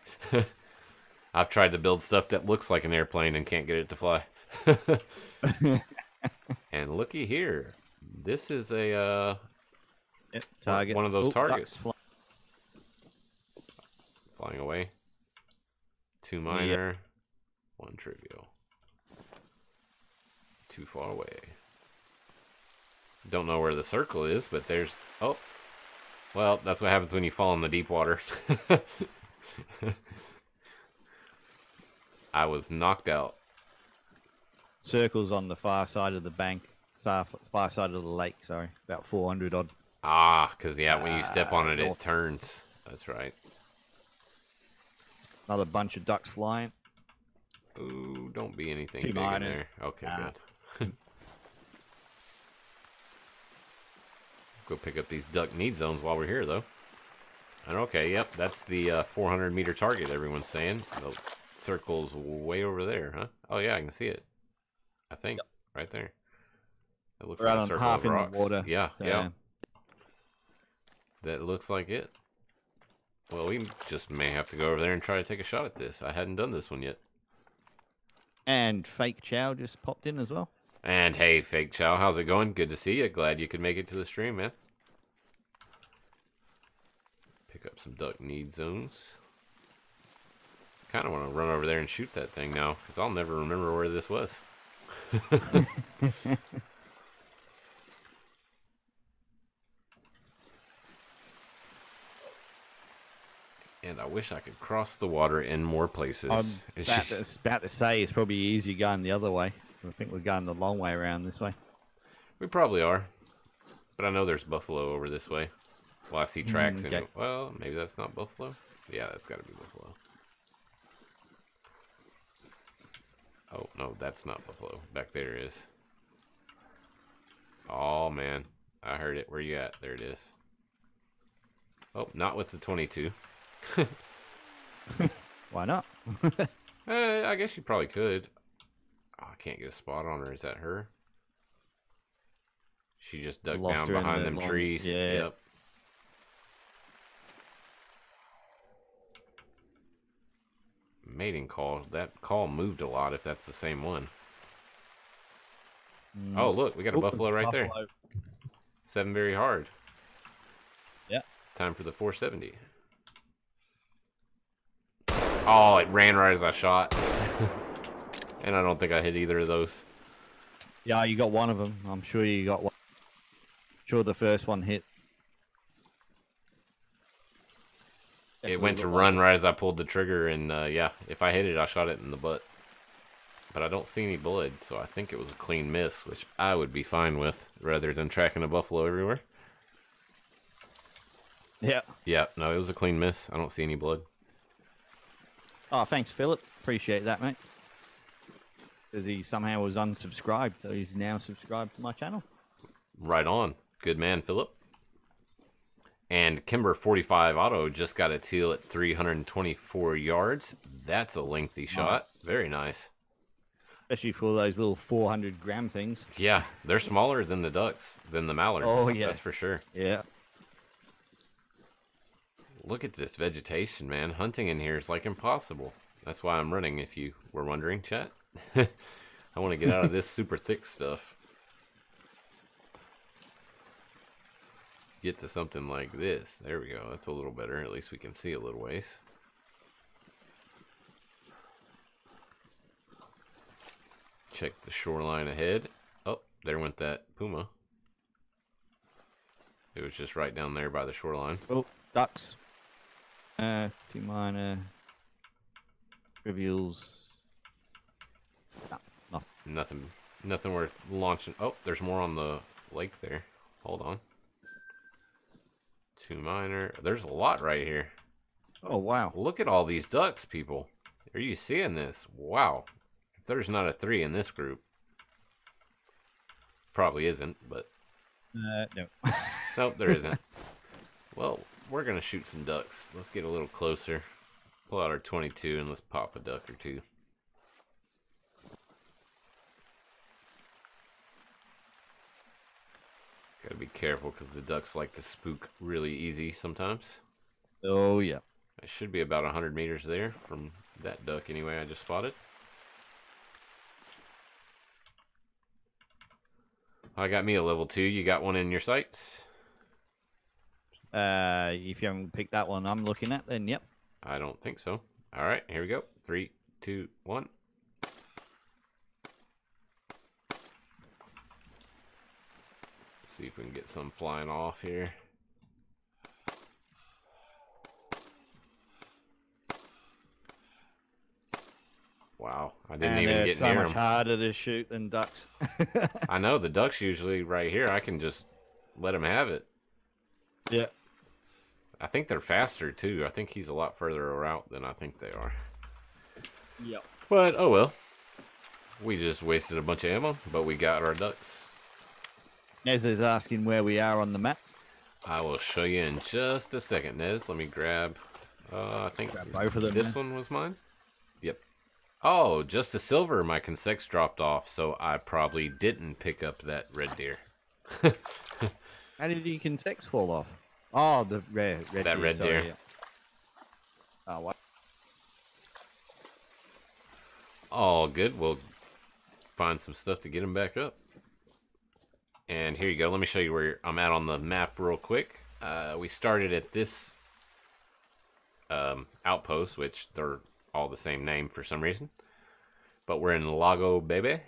I've tried to build stuff that looks like an airplane and can't get it to fly. And looky here. This is a target. One of those targets. Flying away. 2 minor. 1 trivial. Too far away. Don't know where the circle is, but there's... Oh. Well, that's what happens when you fall in the deep water. I was knocked out. Circle's on the far side of the bank. Far side of the lake, sorry. About 400 odd. Ah, because, yeah, when you step on it, it turns. That's right. Another bunch of ducks flying. Ooh, don't be anything big in there. Okay, good. Go pick up these duck need zones while we're here, though. And okay, yep, that's the 400-meter target everyone's saying. The circle's way over there, huh? Oh, yeah, I can see it. I think, right there. It looks like a circle of rocks. In the water. Yeah, so. yeah. That looks like it. Well, we just may have to go over there and try to take a shot at this. I hadn't done this one yet. And Fake Chow just popped in as well. And hey, Fake Chow, how's it going? Good to see you. Glad you could make it to the stream, man. Pick up some duck need zones. Kind of want to run over there and shoot that thing now, because I'll never remember where this was. And I wish I could cross the water in more places. I'm about to say it's probably easier going the other way. I think we're going the long way around this way. We probably are. But I know there's buffalo over this way. Well, I see tracks okay. in it. Well, maybe that's not buffalo. Yeah, that's got to be buffalo. Oh, no, that's not buffalo. Back there is. Oh, man. I heard it. Where you at? There it is. Oh, not with the 22. Why not? I guess you probably could. Oh, I can't get a spot on her. Is that her? She just dug down behind them trees. Yeah. Yep. Mating call. That call moved a lot if that's the same one. Oh, look. We got a buffalo right there. 7 very hard. Yeah. Time for the 470. Oh, it ran right as I shot. And I don't think I hit either of those. Yeah, you got one of them. I'm sure you got one. Sure the first one hit. It went to run right as I pulled the trigger, and yeah, if I hit it, I shot it in the butt. But I don't see any blood, so I think it was a clean miss, which I would be fine with, rather than tracking a buffalo everywhere. Yeah. Yeah, no, it was a clean miss. I don't see any blood. Oh, thanks, Philip. Appreciate that, mate. Because he somehow was unsubscribed, so he's now subscribed to my channel. Right on. Good man, Philip. And Kimber45 Auto just got a teal at 324 yards. That's a lengthy shot. Very nice. Especially for those little 400-gram things. Yeah, they're smaller than the ducks, than the mallards. Oh, yeah. That's for sure. Yeah. Look at this vegetation, man. Hunting in here is like impossible. That's why I'm running, if you were wondering, chat. I want to get out of this super thick stuff. Get to something like this. There we go. That's a little better. At least we can see a little ways. Check the shoreline ahead. Oh, there went that puma. It was just right down there by the shoreline. Oh, ducks. 2 minor. Trivials. No. Nothing worth launching. Oh, there's more on the lake there. Hold on. 2 minor. There's a lot right here. Oh, wow. Look at all these ducks, people. Are you seeing this? Wow. If there's not a 3 in this group. Probably isn't, but... No. Nope, there isn't. Well, we're going to shoot some ducks. Let's get a little closer. Pull out our 22 and let's pop a duck or two. Gotta be careful because the ducks like to spook really easy sometimes. Oh, yeah. It should be about 100 meters there from that duck anyway I just spotted. I got me a level 2. You got one in your sights? If you haven't picked that one I'm looking at, then yep. I don't think so. All right, here we go. 3, 2, 1. See if we can get some flying off here. Wow, I didn't even get near them. So much harder to shoot than ducks. I know, the ducks usually right here, I can just let them have it. Yeah. I think they're faster too. I think he's a lot further out than I think they are. Yep. But, oh well. We just wasted a bunch of ammo, but we got our ducks. Nez is asking where we are on the map. I will show you in just a second, Nez. Let me grab, I think both of them, this one was mine. Yep. Oh, just a silver. My consex dropped off, so I probably didn't pick up that red deer. How did your consex fall off? Oh, the red that deer, red sorry, deer. yeah. Oh, what? All good. We'll find some stuff to get him back up. And here you go. Let me show you where I'm at on the map real quick. We started at this outpost, which they're all the same name for some reason. But we're in Lago Bebe,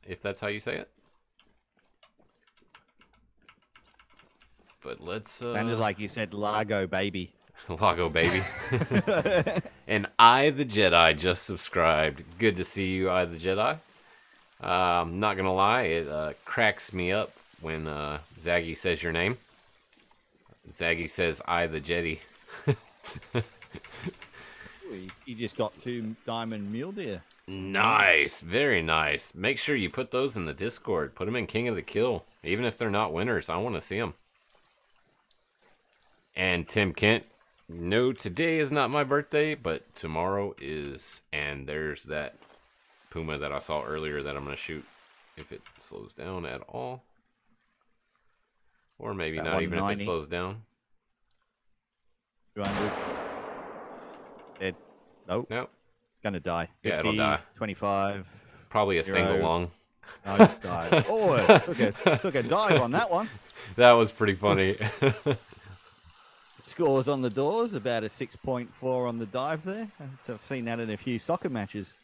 if that's how you say it. But let's... Sounded like you said Lago Baby. Lago Baby. And I, the Jedi, just subscribed. Good to see you, I, the Jedi. I'm not going to lie, it cracks me up when Zaggy says your name. Zaggy says, I, the Jedi. You just got 2 diamond mule deer. Nice, very nice. Make sure you put those in the Discord. Put them in King of the Kill. Even if they're not winners, I want to see them. And Tim Kent, no, today is not my birthday, but tomorrow is. And there's that puma that I saw earlier that I'm going to shoot if it slows down at all. Or maybe not even if it slows down. 200. Dead. Nope. Nope. Gonna die. 50, Yeah, it'll die. 25. Probably a 0. single lung. No, just died. Oh, it took a dive on that one. That was pretty funny. Scores on the doors, about a 6.4 on the dive there. So I've seen that in a few soccer matches.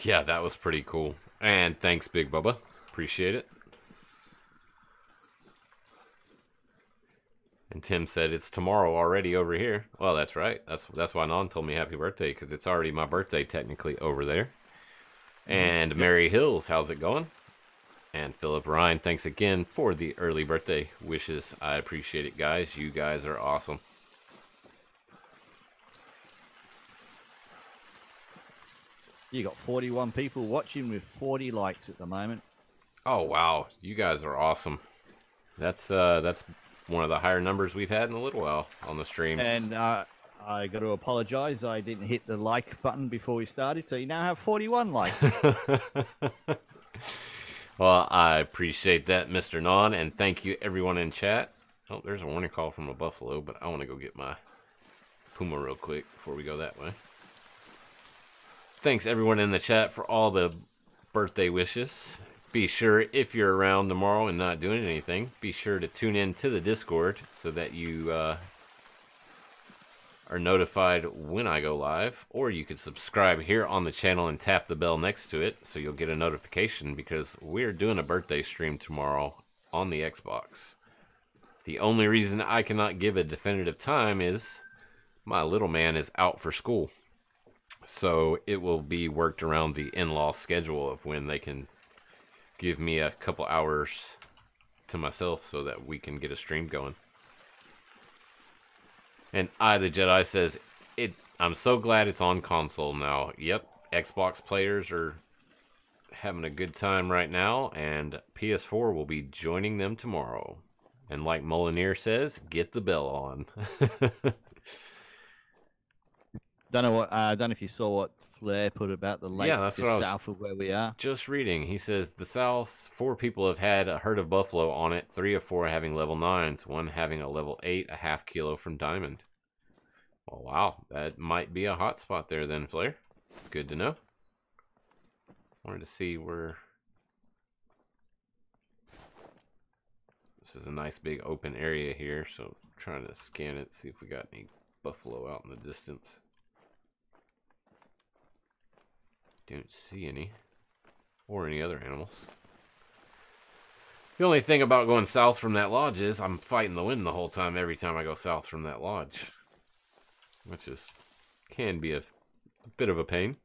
Yeah, that was pretty cool. And thanks, Big Bubba. Appreciate it. And Tim said, it's tomorrow already over here. Well, that's right. That's why Non told me happy birthday, because it's already my birthday technically over there. And Mary Hills, how's it going? And Philip Ryan, thanks again for the early birthday wishes. I appreciate it, guys. You guys are awesome. You got 41 people watching with 40 likes at the moment. Oh, wow. You guys are awesome. That's one of the higher numbers we've had in a little while on the streams. And I got to apologize. I didn't hit the like button before we started, so you now have 41 likes. Well, I appreciate that, Mr. Non, and thank you everyone in chat. Oh, there's a warning call from a buffalo, but I want to go get my puma real quick before we go that way. Thanks everyone in the chat for all the birthday wishes. Be sure, if you're around tomorrow and not doing anything, be sure to tune in to the Discord so that you are notified when I go live. Or you could subscribe here on the channel and tap the bell next to it so you'll get a notification, because we're doing a birthday stream tomorrow on the Xbox. The only reason I cannot give a definitive time is my little man is out for school. So it will be worked around the in-law schedule of when they can give me a couple hours to myself so that we can get a stream going. And I, the Jedi, says, I'm so glad it's on console now. Yep, Xbox players are having a good time right now, and PS4 will be joining them tomorrow. And like Molineer says, get the bell on. Don't know if you saw what Flair put about the lake that's just what I was south of where we are. just reading. He says the South, 4 people have had a herd of buffalo on it. 3 of 4 having level 9s. 1 having a level 8, a half kilo from Diamond. Well, wow, that might be a hot spot there then, Flair. Good to know. Wanted to see where. This is a nice big open area here, so trying to scan it, see if we got any buffalo out in the distance. Don't see any, or any other animals. The only thing about going south from that lodge is I'm fighting the wind the whole time every time I go south from that lodge, which can be a bit of a pain.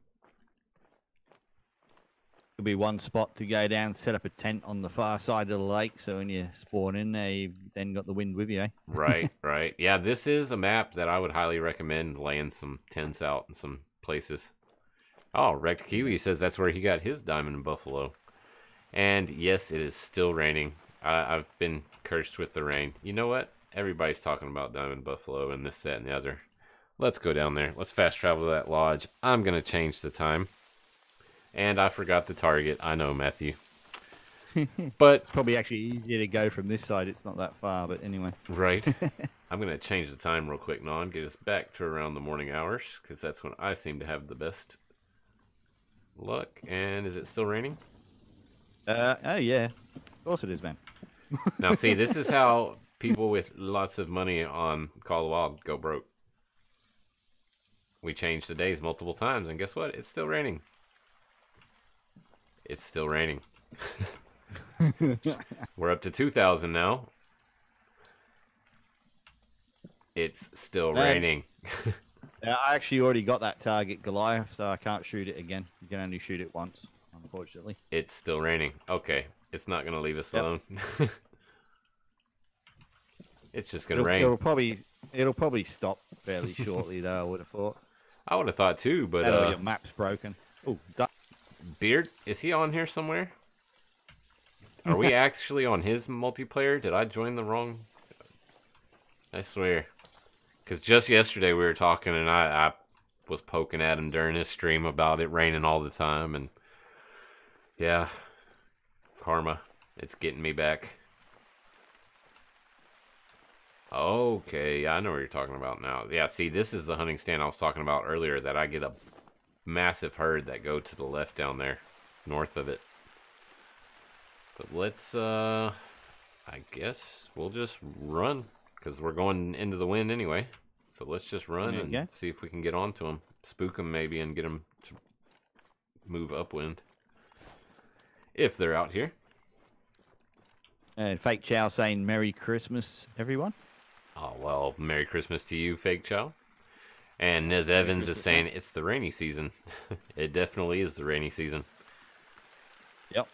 Could be one spot to go down, set up a tent on the far side of the lake, so when you spawn in there, you've then got the wind with you, eh? Right, right. Yeah, this is a map that I would highly recommend laying some tents out in some places. Oh, Rekt'd Kiwi says that's where he got his diamond and buffalo. And yes, it is still raining. I've been cursed with the rain. You know what? Everybody's talking about Diamond Buffalo and this, that, and the other. Let's go down there. Let's fast travel to that lodge. I'm going to change the time. And I forgot the target. I know, Matthew. But It's probably actually easier to go from this side. It's not that far, but anyway. right. I'm going to change the time real quick, Non. Get us back to around the morning hours, because that's when I seem to have the best luck. And is it still raining? Oh, yeah. Of course it is, man. Now, see, this is how people with lots of money on Call of the Wild go broke. We changed the days multiple times, and guess what? It's still raining. It's still raining. We're up to 2,000 now. It's still raining. I actually already got that target, Goliath, so I can't shoot it again. You can only shoot it once, unfortunately. It's still raining. Okay, it's not going to leave us alone. It's just going to rain. It'll probably stop fairly shortly, though, I would have thought. I would have thought too, but your map's broken. Oh, Beard, is he on here somewhere? Are we actually on his multiplayer? Did I join the wrong? I swear. Because just yesterday we were talking and I was poking at him during his stream about it raining all the time. And yeah, karma. It's getting me back. Okay, I know what you're talking about now. Yeah, see, this is the hunting stand I was talking about earlier, that I get a massive herd that go to the left down there, north of it. But let's, I guess we'll just run, because we're going into the wind anyway. So let's just run and see if we can get onto them. Spook them maybe and get them to move upwind. If they're out here. And Fake Chow saying Merry Christmas, everyone. Oh, well, Merry Christmas to you, Fake Chow. And Nez Evans is saying it's the rainy season. It definitely is the rainy season. Yep.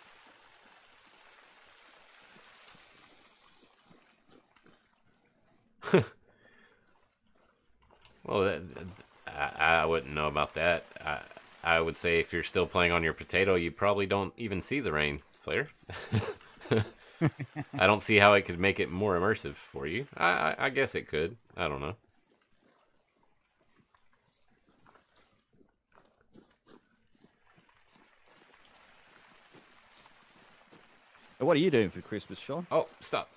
Well, I wouldn't know about that. I would say if you're still playing on your potato, you probably don't even see the rain, Flair. I don't see how it could make it more immersive for you. I guess it could. I don't know. What are you doing for Christmas, Sean? Oh, stop.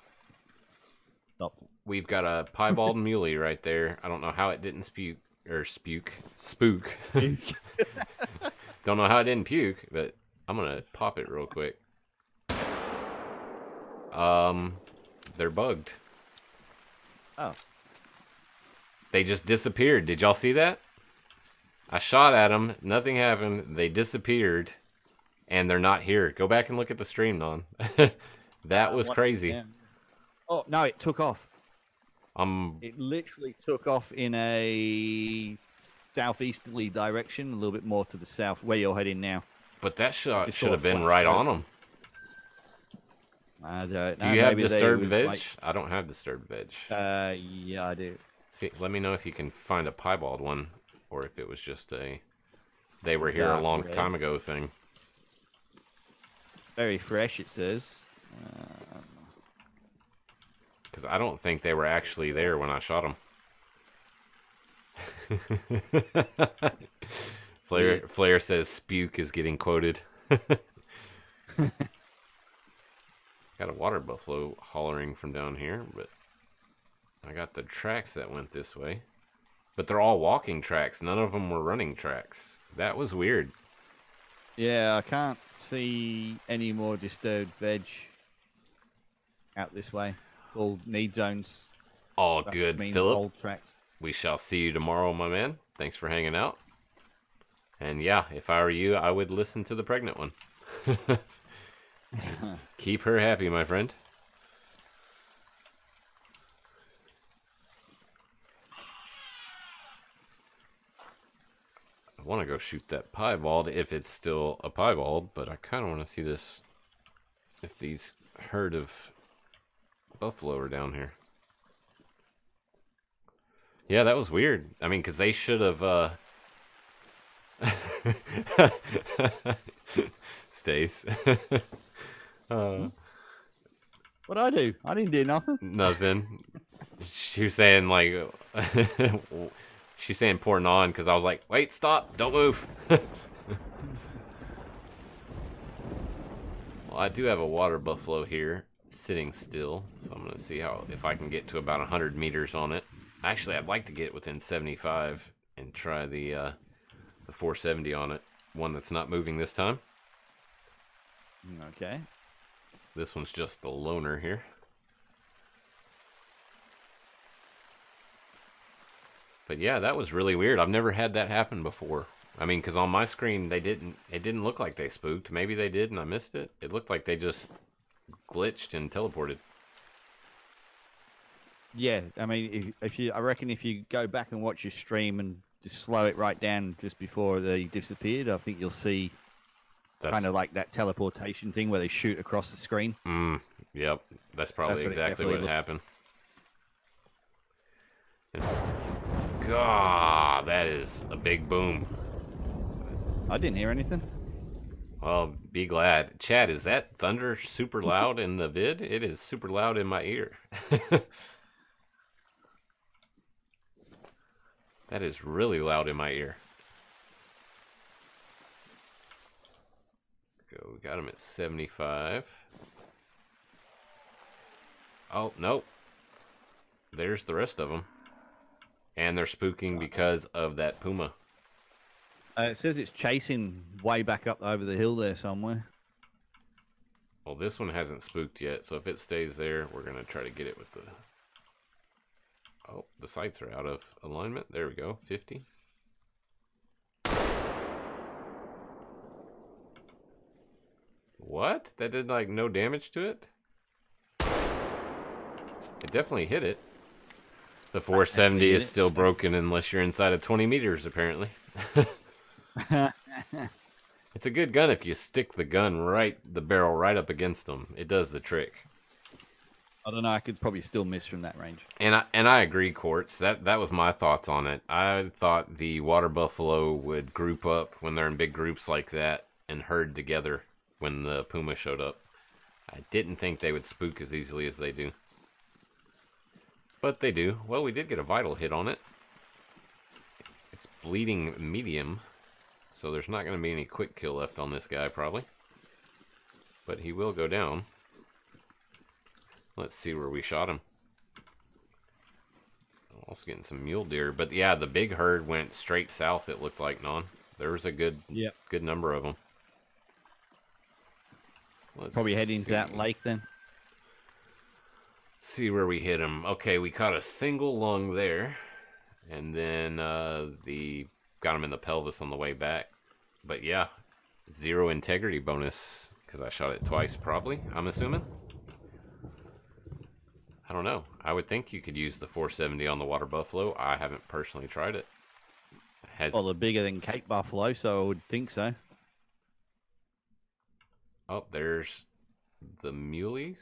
Stopped. We've got a piebald muley right there. I don't know how it didn't spook. Don't know how it didn't puke, but I'm going to pop it real quick. They're bugged. Oh. They just disappeared. Did y'all see that? I shot at them. Nothing happened. They disappeared. And they're not here. Go back and look at the stream, Non. That was crazy. Yeah. Oh, no, it took off. Um, It literally took off in a southeasterly direction, a little bit more to the south, where you're heading now. but that shot should have been right on them. I don't know. Do you have disturbed veg? Like, I don't have disturbed veg. yeah, I do. See, let me know if you can find a piebald one, or if it was just a they were here a long time ago thing. Very fresh, it says. Because I don't think they were actually there when I shot them. Flair says Spuke is getting quoted. Got a water buffalo hollering from down here, but I got the tracks that went this way. But they're all walking tracks. None of them were running tracks. That was weird. Yeah, I can't see any more disturbed veg out this way. It's all need zones. All That good, means Philip. old tracks. We shall see you tomorrow, my man. Thanks for hanging out. And yeah, if I were you, I would listen to the pregnant one. Keep her happy, my friend. I want to go shoot that piebald if it's still a piebald, but I kind of want to see this, if these herd of buffalo are down here. Yeah, that was weird. I mean, because they should have, Stace. What'd I do? I didn't do nothing. Nothing. She was saying like, she's saying pouring on because I was like, wait, stop, don't move. Well, I do have a water buffalo here sitting still, so I'm gonna see if I can get to about 100 meters on it. Actually, I'd like to get within 75 and try the 470 on it. One that's not moving this time. Okay. This one's just the loner here. But yeah, that was really weird. I've never had that happen before. I mean, because on my screen, it didn't look like they spooked. Maybe they did and I missed it. It looked like they just glitched and teleported. Yeah, I mean, I reckon if you go back and watch your stream and just slow it right down just before they disappeared, I think you'll see kind of like that teleportation thing where they shoot across the screen. Yep, that's probably exactly what happened. God, that is a big boom. I didn't hear anything. Well, be glad. Chad, is that thunder super loud in the vid? It is super loud in my ear. That is really loud in my ear. Go, we got him at 75. Oh, nope. There's the rest of them. And they're spooking because of that puma. It says it's chasing way back up over the hill there somewhere. Well, this one hasn't spooked yet, so if it stays there, we're going to try to get it with the... Oh, the sights are out of alignment. There we go, 50. What? That did, like, no damage to it? It definitely hit it. The 470 is still broken unless you're inside of 20 meters, apparently. It's a good gun if you stick the barrel right up against them. It does the trick. I don't know. I could probably still miss from that range. And I agree, Quartz. That was my thoughts on it. I thought the water buffalo would group up when they're in big groups like that and herd together when the puma showed up. I didn't think they would spook as easily as they do. But they do. Well, we did get a vital hit on it. It's bleeding medium, so there's not going to be any quick kill left on this guy, probably. But he will go down. Let's see where we shot him. Also getting some mule deer. But yeah, the big herd went straight south, it looked like, Non. There was a good number of them. Let's probably heading to that lake then. See where we hit him. Okay, we caught a single lung there. And then got him in the pelvis on the way back. But yeah, 0 integrity bonus because I shot it twice probably, I'm assuming. I don't know. I would think you could use the 470 on the water buffalo. I haven't personally tried it. Well, they're bigger than Cape buffalo, so I would think so. Oh, there's the muleys.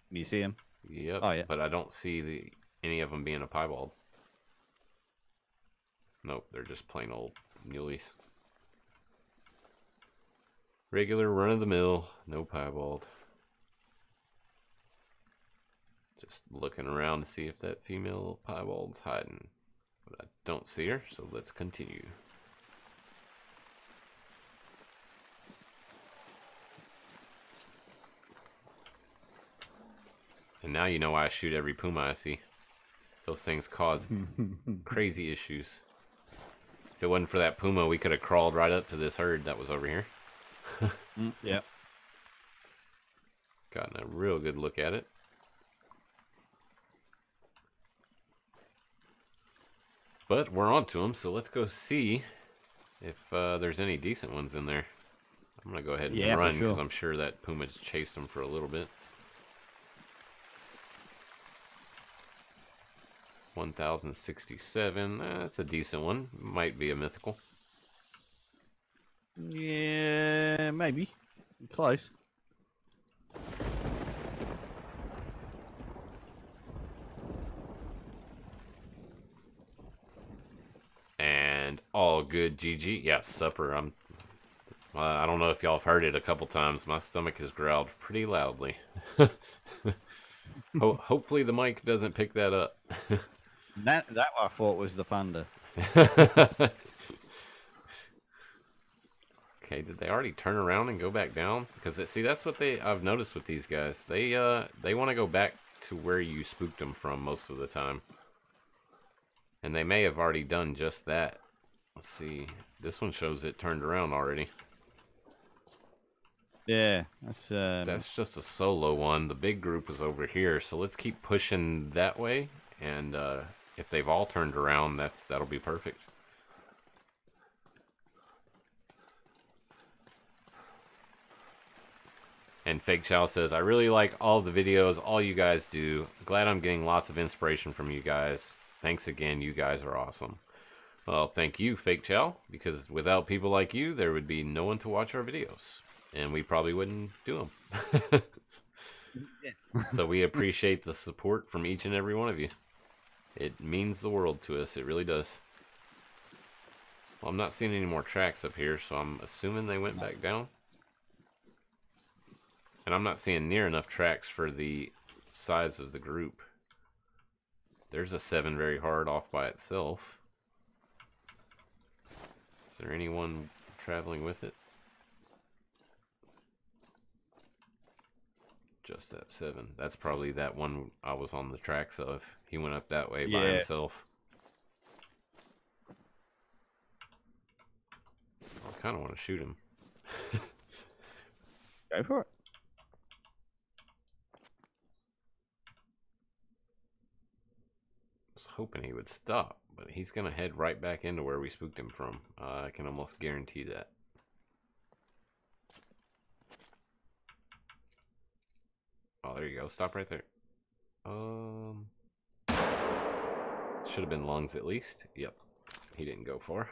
You see them? Yep. Oh, yeah. But I don't see any of them being a piebald. Nope, they're just plain old muleys. Regular run-of-the-mill, no piebald. Just looking around to see if that female piebald's hiding. But I don't see her, so let's continue. And now you know why I shoot every puma I see. Those things cause crazy issues. If it wasn't for that puma, we could have crawled right up to this herd that was over here. Yeah. Gotten a real good look at it. But we're on to them, so let's go see if there's any decent ones in there. I'm going to go ahead and run because I'm sure that puma's chased them for a little bit. 1067. That's a decent one. Might be a mythical. Yeah, maybe. Close. And all good, GG. Yeah, supper. I don't know if y'all have heard it a couple times. My stomach has growled pretty loudly. Hopefully the mic doesn't pick that up. That I thought was the thunder. Okay, did they already turn around and go back down? Because see, that's what I've noticed with these guys. They want to go back to where you spooked them from most of the time. And they may have already done just that. Let's see. This one shows it turned around already. Yeah, that's just a solo one. The big group is over here, so let's keep pushing that way. And if they've all turned around, that'll be perfect. And Fake Chow says, I really like all the videos, all you guys do. Glad I'm getting lots of inspiration from you guys. Thanks again, you guys are awesome. Well, thank you, Fake Chow, because without people like you, there would be no one to watch our videos. And we probably wouldn't do them. So we appreciate the support from each and every one of you. It means the world to us, it really does. Well, I'm not seeing any more tracks up here, so I'm assuming they went back down. And I'm not seeing near enough tracks for the size of the group. There's a 7 very hard off by itself. Is there anyone traveling with it? Just that 7. That's probably that one I was on the tracks of. He went up that way by himself. I kind of want to shoot him. Go for it. I was hoping he would stop, but he's going to head right back into where we spooked him from. I can almost guarantee that. Oh, there you go. Stop right there. Should have been lungs at least. Yep. He didn't go far.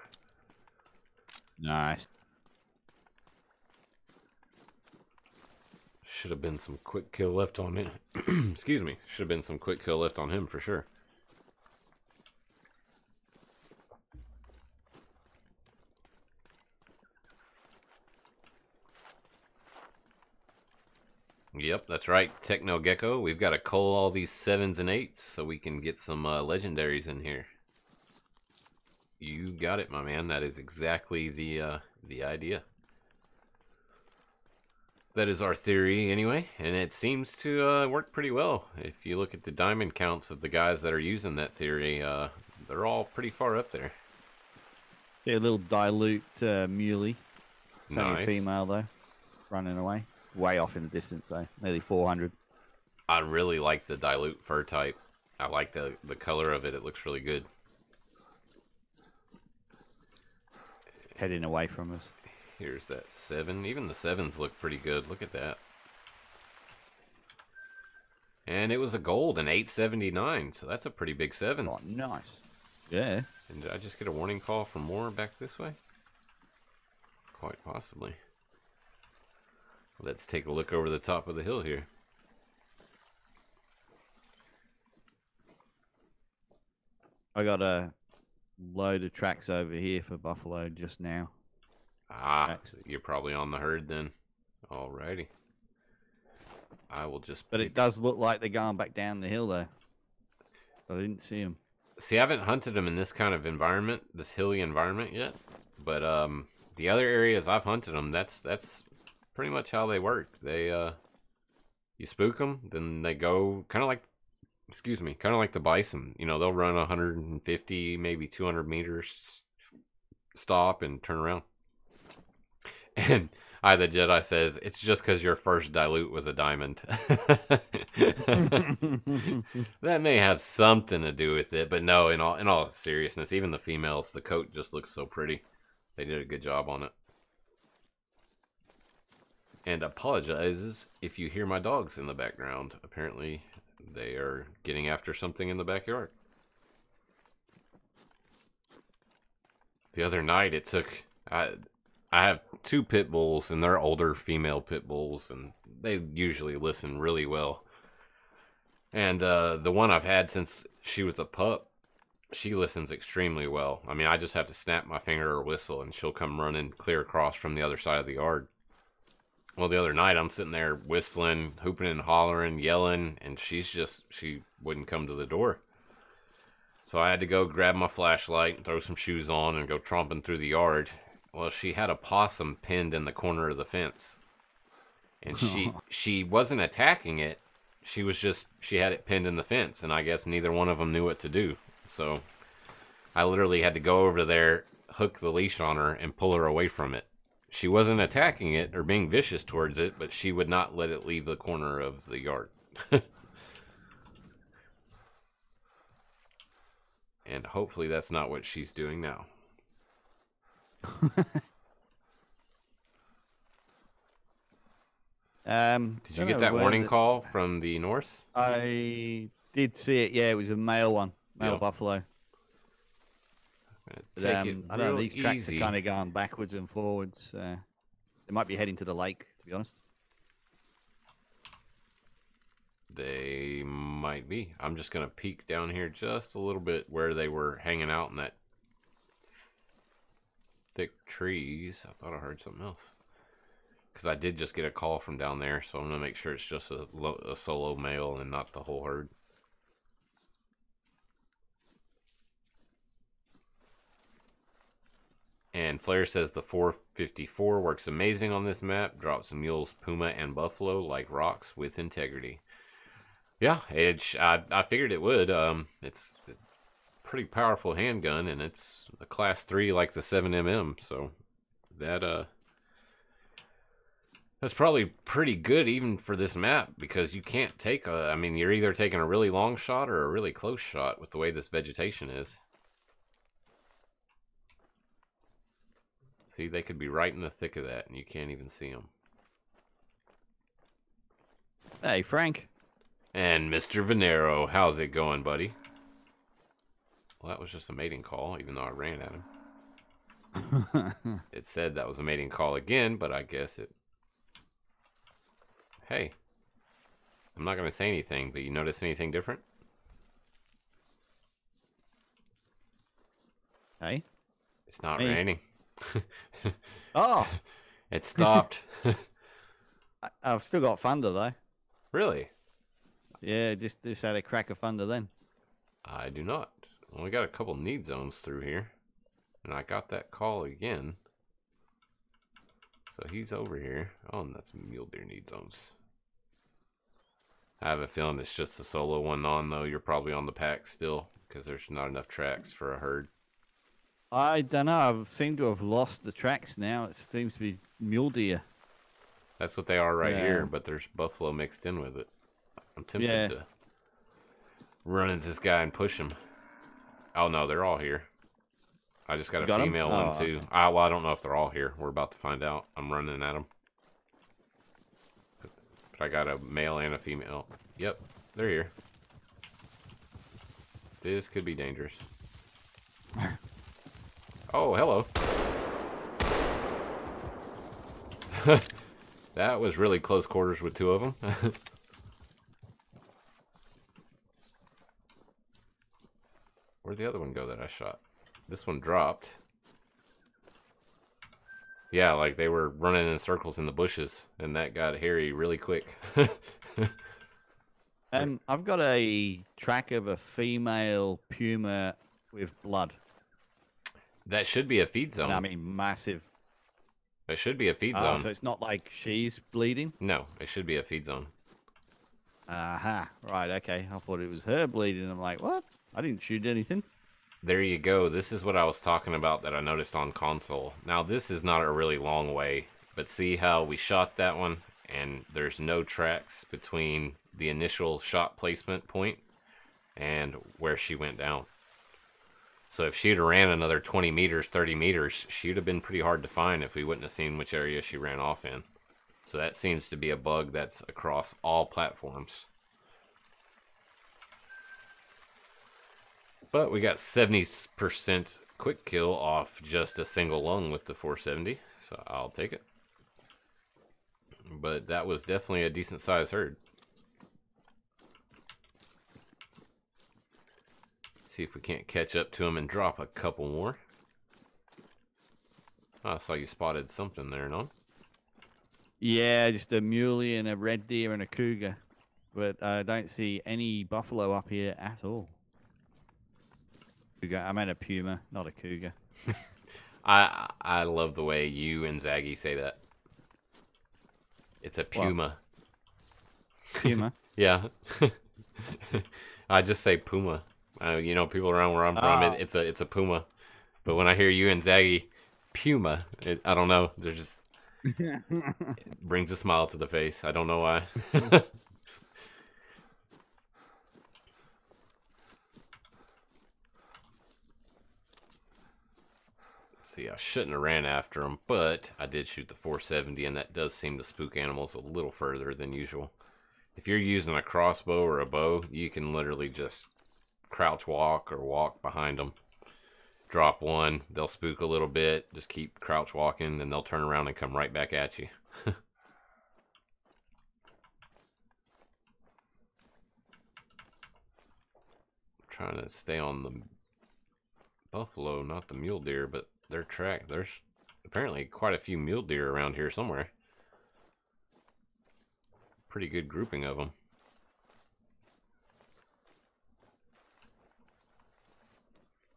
Nice. Should have been some quick kill left on him. Excuse me. Should have been some quick kill left on him for sure. Yep, that's right, Techno Gecko. We've got to cull all these 7s and 8s so we can get some legendaries in here. You got it, my man. That is exactly the idea. That is our theory anyway, and it seems to work pretty well. If you look at the diamond counts of the guys that are using that theory, they're all pretty far up there. See a little dilute muley. It's only Nice. a female though, running away. Way off in the distance though, nearly 400. I really like the dilute fur type. I like the color of it. It looks really good. Heading away from us. Here's that 7. Even the 7s look pretty good. Look at that. And it was a gold, an 879, so that's a pretty big 7. Oh, nice. Yeah. And did I just get a warning call for more back this way? Quite possibly. Let's take a look over the top of the hill here. I got a load of tracks over here for buffalo just now. Ah, Tracks. you're probably on the herd then. Alrighty. I will just... But it does look like they're going back down the hill though. I didn't see them. See, I haven't hunted them in this kind of environment, this hilly environment yet. But the other areas I've hunted them, that's pretty much how they work. They you spook them, then they go kind of like, kind of like the bison. You know, they'll run 150, maybe 200 meters, stop and turn around. And the Jedi says it's just because your first dilute was a diamond. That may have something to do with it, but no. In all seriousness, even the females, the coat just looks so pretty. They did a good job on it. And apologizes if you hear my dogs in the background. Apparently, they are getting after something in the backyard. The other night, it took... I have 2 pit bulls, and they're older female pit bulls, and they usually listen really well. And the one I've had since she was a pup, she listens extremely well. I mean, I just have to snap my finger or whistle, and she'll come running clear across from the other side of the yard. Well, the other night, I'm sitting there whistling, hooping and hollering, yelling, and she wouldn't come to the door. So I had to go grab my flashlight and throw some shoes on and go tromping through the yard. Well, she had a possum pinned in the corner of the fence. And she wasn't attacking it. She had it pinned in the fence, and I guess neither one of them knew what to do. So I literally had to go over there, hook the leash on her, and pull her away from it. She wasn't attacking it or being vicious towards it, but she would not let it leave the corner of the yard. And hopefully that's not what she's doing now. Did you get that warning call from the north? I did see it. Yeah, it was a male one, male buffalo. Take it I don't know, these tracks are kind of going backwards and forwards. They might be heading to the lake, to be honest. They might be. I'm just going to peek down here just a little bit where they were hanging out in that thick trees. I thought I heard something else. Because I did just get a call from down there, so I'm going to make sure it's just a solo male and not the whole herd. And Flair says the 454 works amazing on this map. Drops mules, puma, and buffalo like rocks with integrity. Yeah, I figured it would. It's a pretty powerful handgun, and it's a class 3 like the 7mm. So that's probably pretty good even for this map, because you can't take I mean, you're either taking a really long shot or a really close shot with the way this vegetation is. See, they could be right in the thick of that, and you can't even see them. Hey, Frank. And Mr. Venero, how's it going, buddy? Well, that was just a mating call, even though I ran at him. It said that was a mating call again, but I guess it... Hey. I'm not going to say anything, but you notice anything different? Hey? It's not raining. Oh! It stopped. I've still got thunder, though. Really? Yeah, just had a crack of thunder then. I do not. Only got a couple need zones through here. And I got that call again. So he's over here. Oh, and that's mule deer need zones. I have a feeling it's just a solo one on, though. You're probably on the pack still, because there's not enough tracks for a herd. I don't know. I seem to have lost the tracks now. It seems to be mule deer. That's what they are right here, but there's buffalo mixed in with it. I'm tempted to run into this guy and push him. Oh, no, they're all here. I just got a female one, too. Okay. Well, I don't know if they're all here. We're about to find out. I'm running at them. But I got a male and a female. Yep, they're here. This could be dangerous. Oh, hello. That was really close quarters with two of them. Where'd the other one go that I shot? This one dropped. Yeah, like they were running in circles in the bushes, and that got hairy really quick. I've got a track of a female puma with blood. That should be a feed zone. I mean, massive. It should be a feed zone. So it's not like she's bleeding? No, it should be a feed zone. Aha. Right, okay. I thought it was her bleeding. I'm like, what? I didn't shoot anything. There you go. This is what I was talking about that I noticed on console. Now, this is not a really long way, but see how we shot that one, and there's no tracks between the initial shot placement point and where she went down. So if she'd have ran another 20 meters, 30 meters, she'd have been pretty hard to find if we wouldn't have seen which area she ran off in. So that seems to be a bug that's across all platforms. But we got 70% quick kill off just a single lung with the 470, so I'll take it. But that was definitely a decent sized herd. See if we can't catch up to them and drop a couple more. Oh, I saw you spotted something there, no? Yeah, just a muley and a red deer and a cougar. But I don't see any buffalo up here at all. Cougar. I meant a puma, not a cougar. I love the way you and Zaggy say that. It's a puma. What? Puma? Yeah. I just say puma. You know, people around where I'm from, it's a puma. But when I hear you and Zaggy, puma, I don't know. They're just it brings a smile to the face. I don't know why. See, I shouldn't have ran after him, but I did shoot the 470, and that does seem to spook animals a little further than usual. If you're using a crossbow or a bow, you can literally just crouch walk or walk behind them. Drop one, they'll spook a little bit, just keep crouch walking, and they'll turn around and come right back at you. Trying to stay on the buffalo, not the mule deer, but their track. There's apparently quite a few mule deer around here somewhere. Pretty good grouping of them.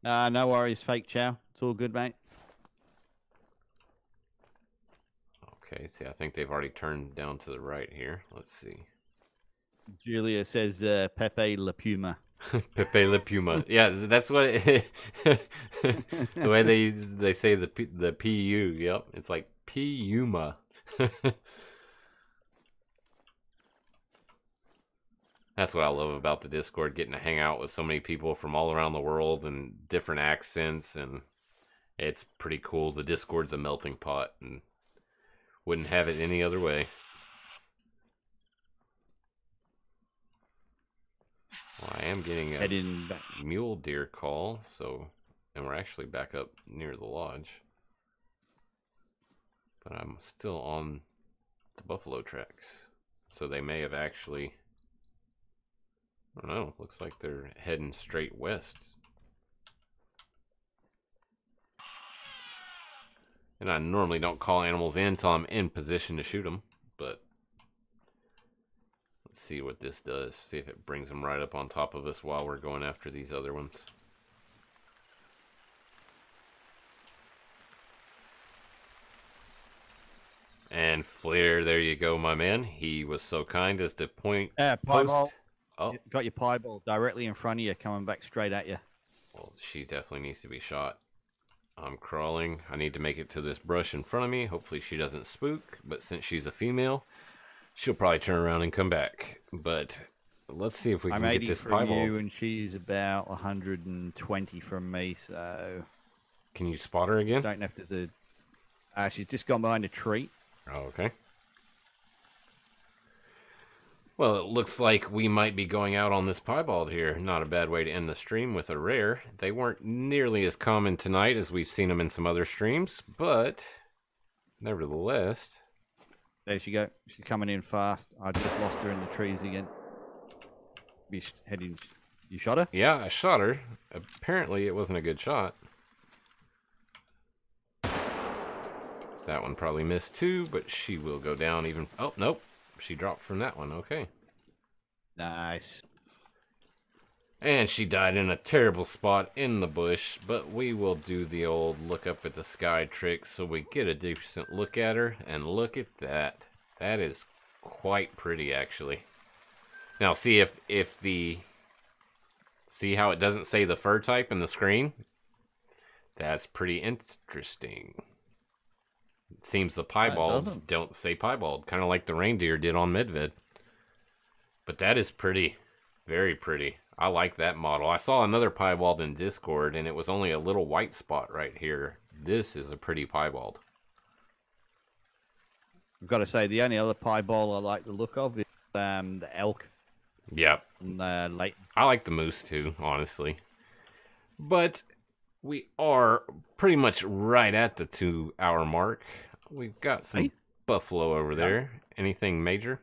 No worries, fake chow. It's all good, mate. Okay, see, I think they've already turned down to the right here. Let's see. Julia says Pepe La Puma. Pepe Le Puma. Yeah, that's what it, the way they say the PU. Yep, it's like Puma. That's what I love about the Discord, getting to hang out with so many people from all around the world and different accents, and it's pretty cool. The Discord's a melting pot, and wouldn't have it any other way. Well, I am getting a mule deer call, so, and we're actually back up near the lodge. But I'm still on the buffalo tracks, so they may have actually, I don't know, looks like they're heading straight west. And I normally don't call animals in until I'm in position to shoot them, but let's see what this does. See if it brings them right up on top of us while we're going after these other ones. And Flair, there you go, my man. He was so kind as to point. Post. Oh, got your piebald directly in front of you, coming back straight at you. Well, she definitely needs to be shot. I'm crawling. I need to make it to this brush in front of me. Hopefully she doesn't spook, but since she's a female, she'll probably turn around and come back. But let's see if we can get this piebald. I'm 80 from you, and she's about 120 from me, so... Can you spot her again? Don't know if there's a... she's just gone behind a tree. Oh, okay. Well, it looks like we might be going out on this piebald here. Not a bad way to end the stream with a rare. They weren't nearly as common tonight as we've seen them in some other streams, but nevertheless... There she go. She's coming in fast. I just lost her in the trees again. Heading. You shot her? Yeah, I shot her. Apparently, it wasn't a good shot. That one probably missed too, but she will go down even... Oh, nope. She dropped from that one. Okay. Nice. And she died in a terrible spot in the bush, but we will do the old look up at the sky trick so we get a decent look at her. And look at that. That is quite pretty, actually. Now, see if the... See how it doesn't say the fur type in the screen? That's pretty interesting. It seems the piebalds don't say piebald, kind of like the reindeer did on Medved. But that is pretty. Very pretty. I like that model. I saw another piebald in Discord, and it was only a little white spot right here. This is a pretty piebald. I've got to say, the only other piebald I like the look of is the elk. Yep. Late. I like the moose too, honestly. But we are pretty much right at the 2-hour mark. We've got some buffalo over there. Anything major?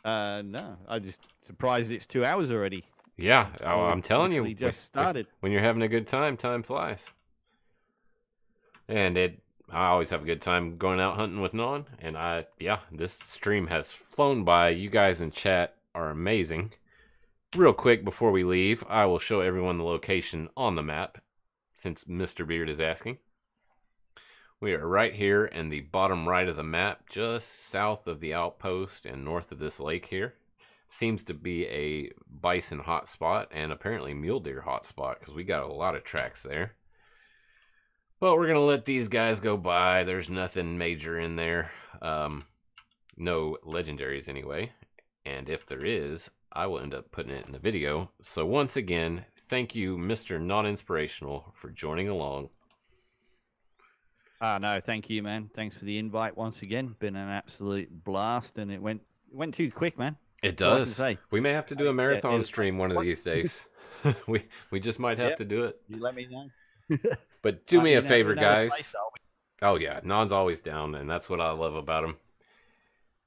No. I'm just surprised it's 2 hours already. Yeah, Or I'm telling you, literally just started. when you're having a good time, time flies. And I always have a good time going out hunting with Non. And yeah, this stream has flown by. You guys in chat are amazing. Real quick before we leave, I will show everyone the location on the map, since Mr. Beard is asking. We are right here in the bottom right of the map, just south of the outpost and north of this lake here. Seems to be a bison hotspot and apparently mule deer hotspot, because we got a lot of tracks there. But we're going to let these guys go by. There's nothing major in there. No legendaries anyway. And if there is, I will end up putting it in the video. So once again, thank you, Mr. Non Inspirational, for joining along. No, thank you, man. Thanks for the invite once again. Been an absolute blast, and it went too quick, man. It does. We may have to do a marathon stream one of these days. we just might have to do it. You let me know. But do me a favor, guys. Oh yeah, Non's always down, and that's what I love about him.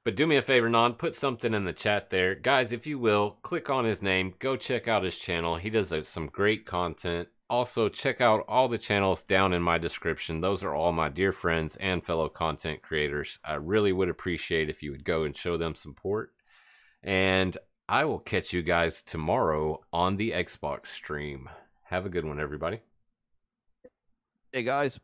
But do me a favor, Non, put something in the chat there. Guys, if you will, click on his name. Go check out his channel. He does some great content. Also, check out all the channels down in my description. Those are all my dear friends and fellow content creators. I really would appreciate if you would go and show them support. And I will catch you guys tomorrow on the Xbox stream. Have a good one, everybody. Hey, guys.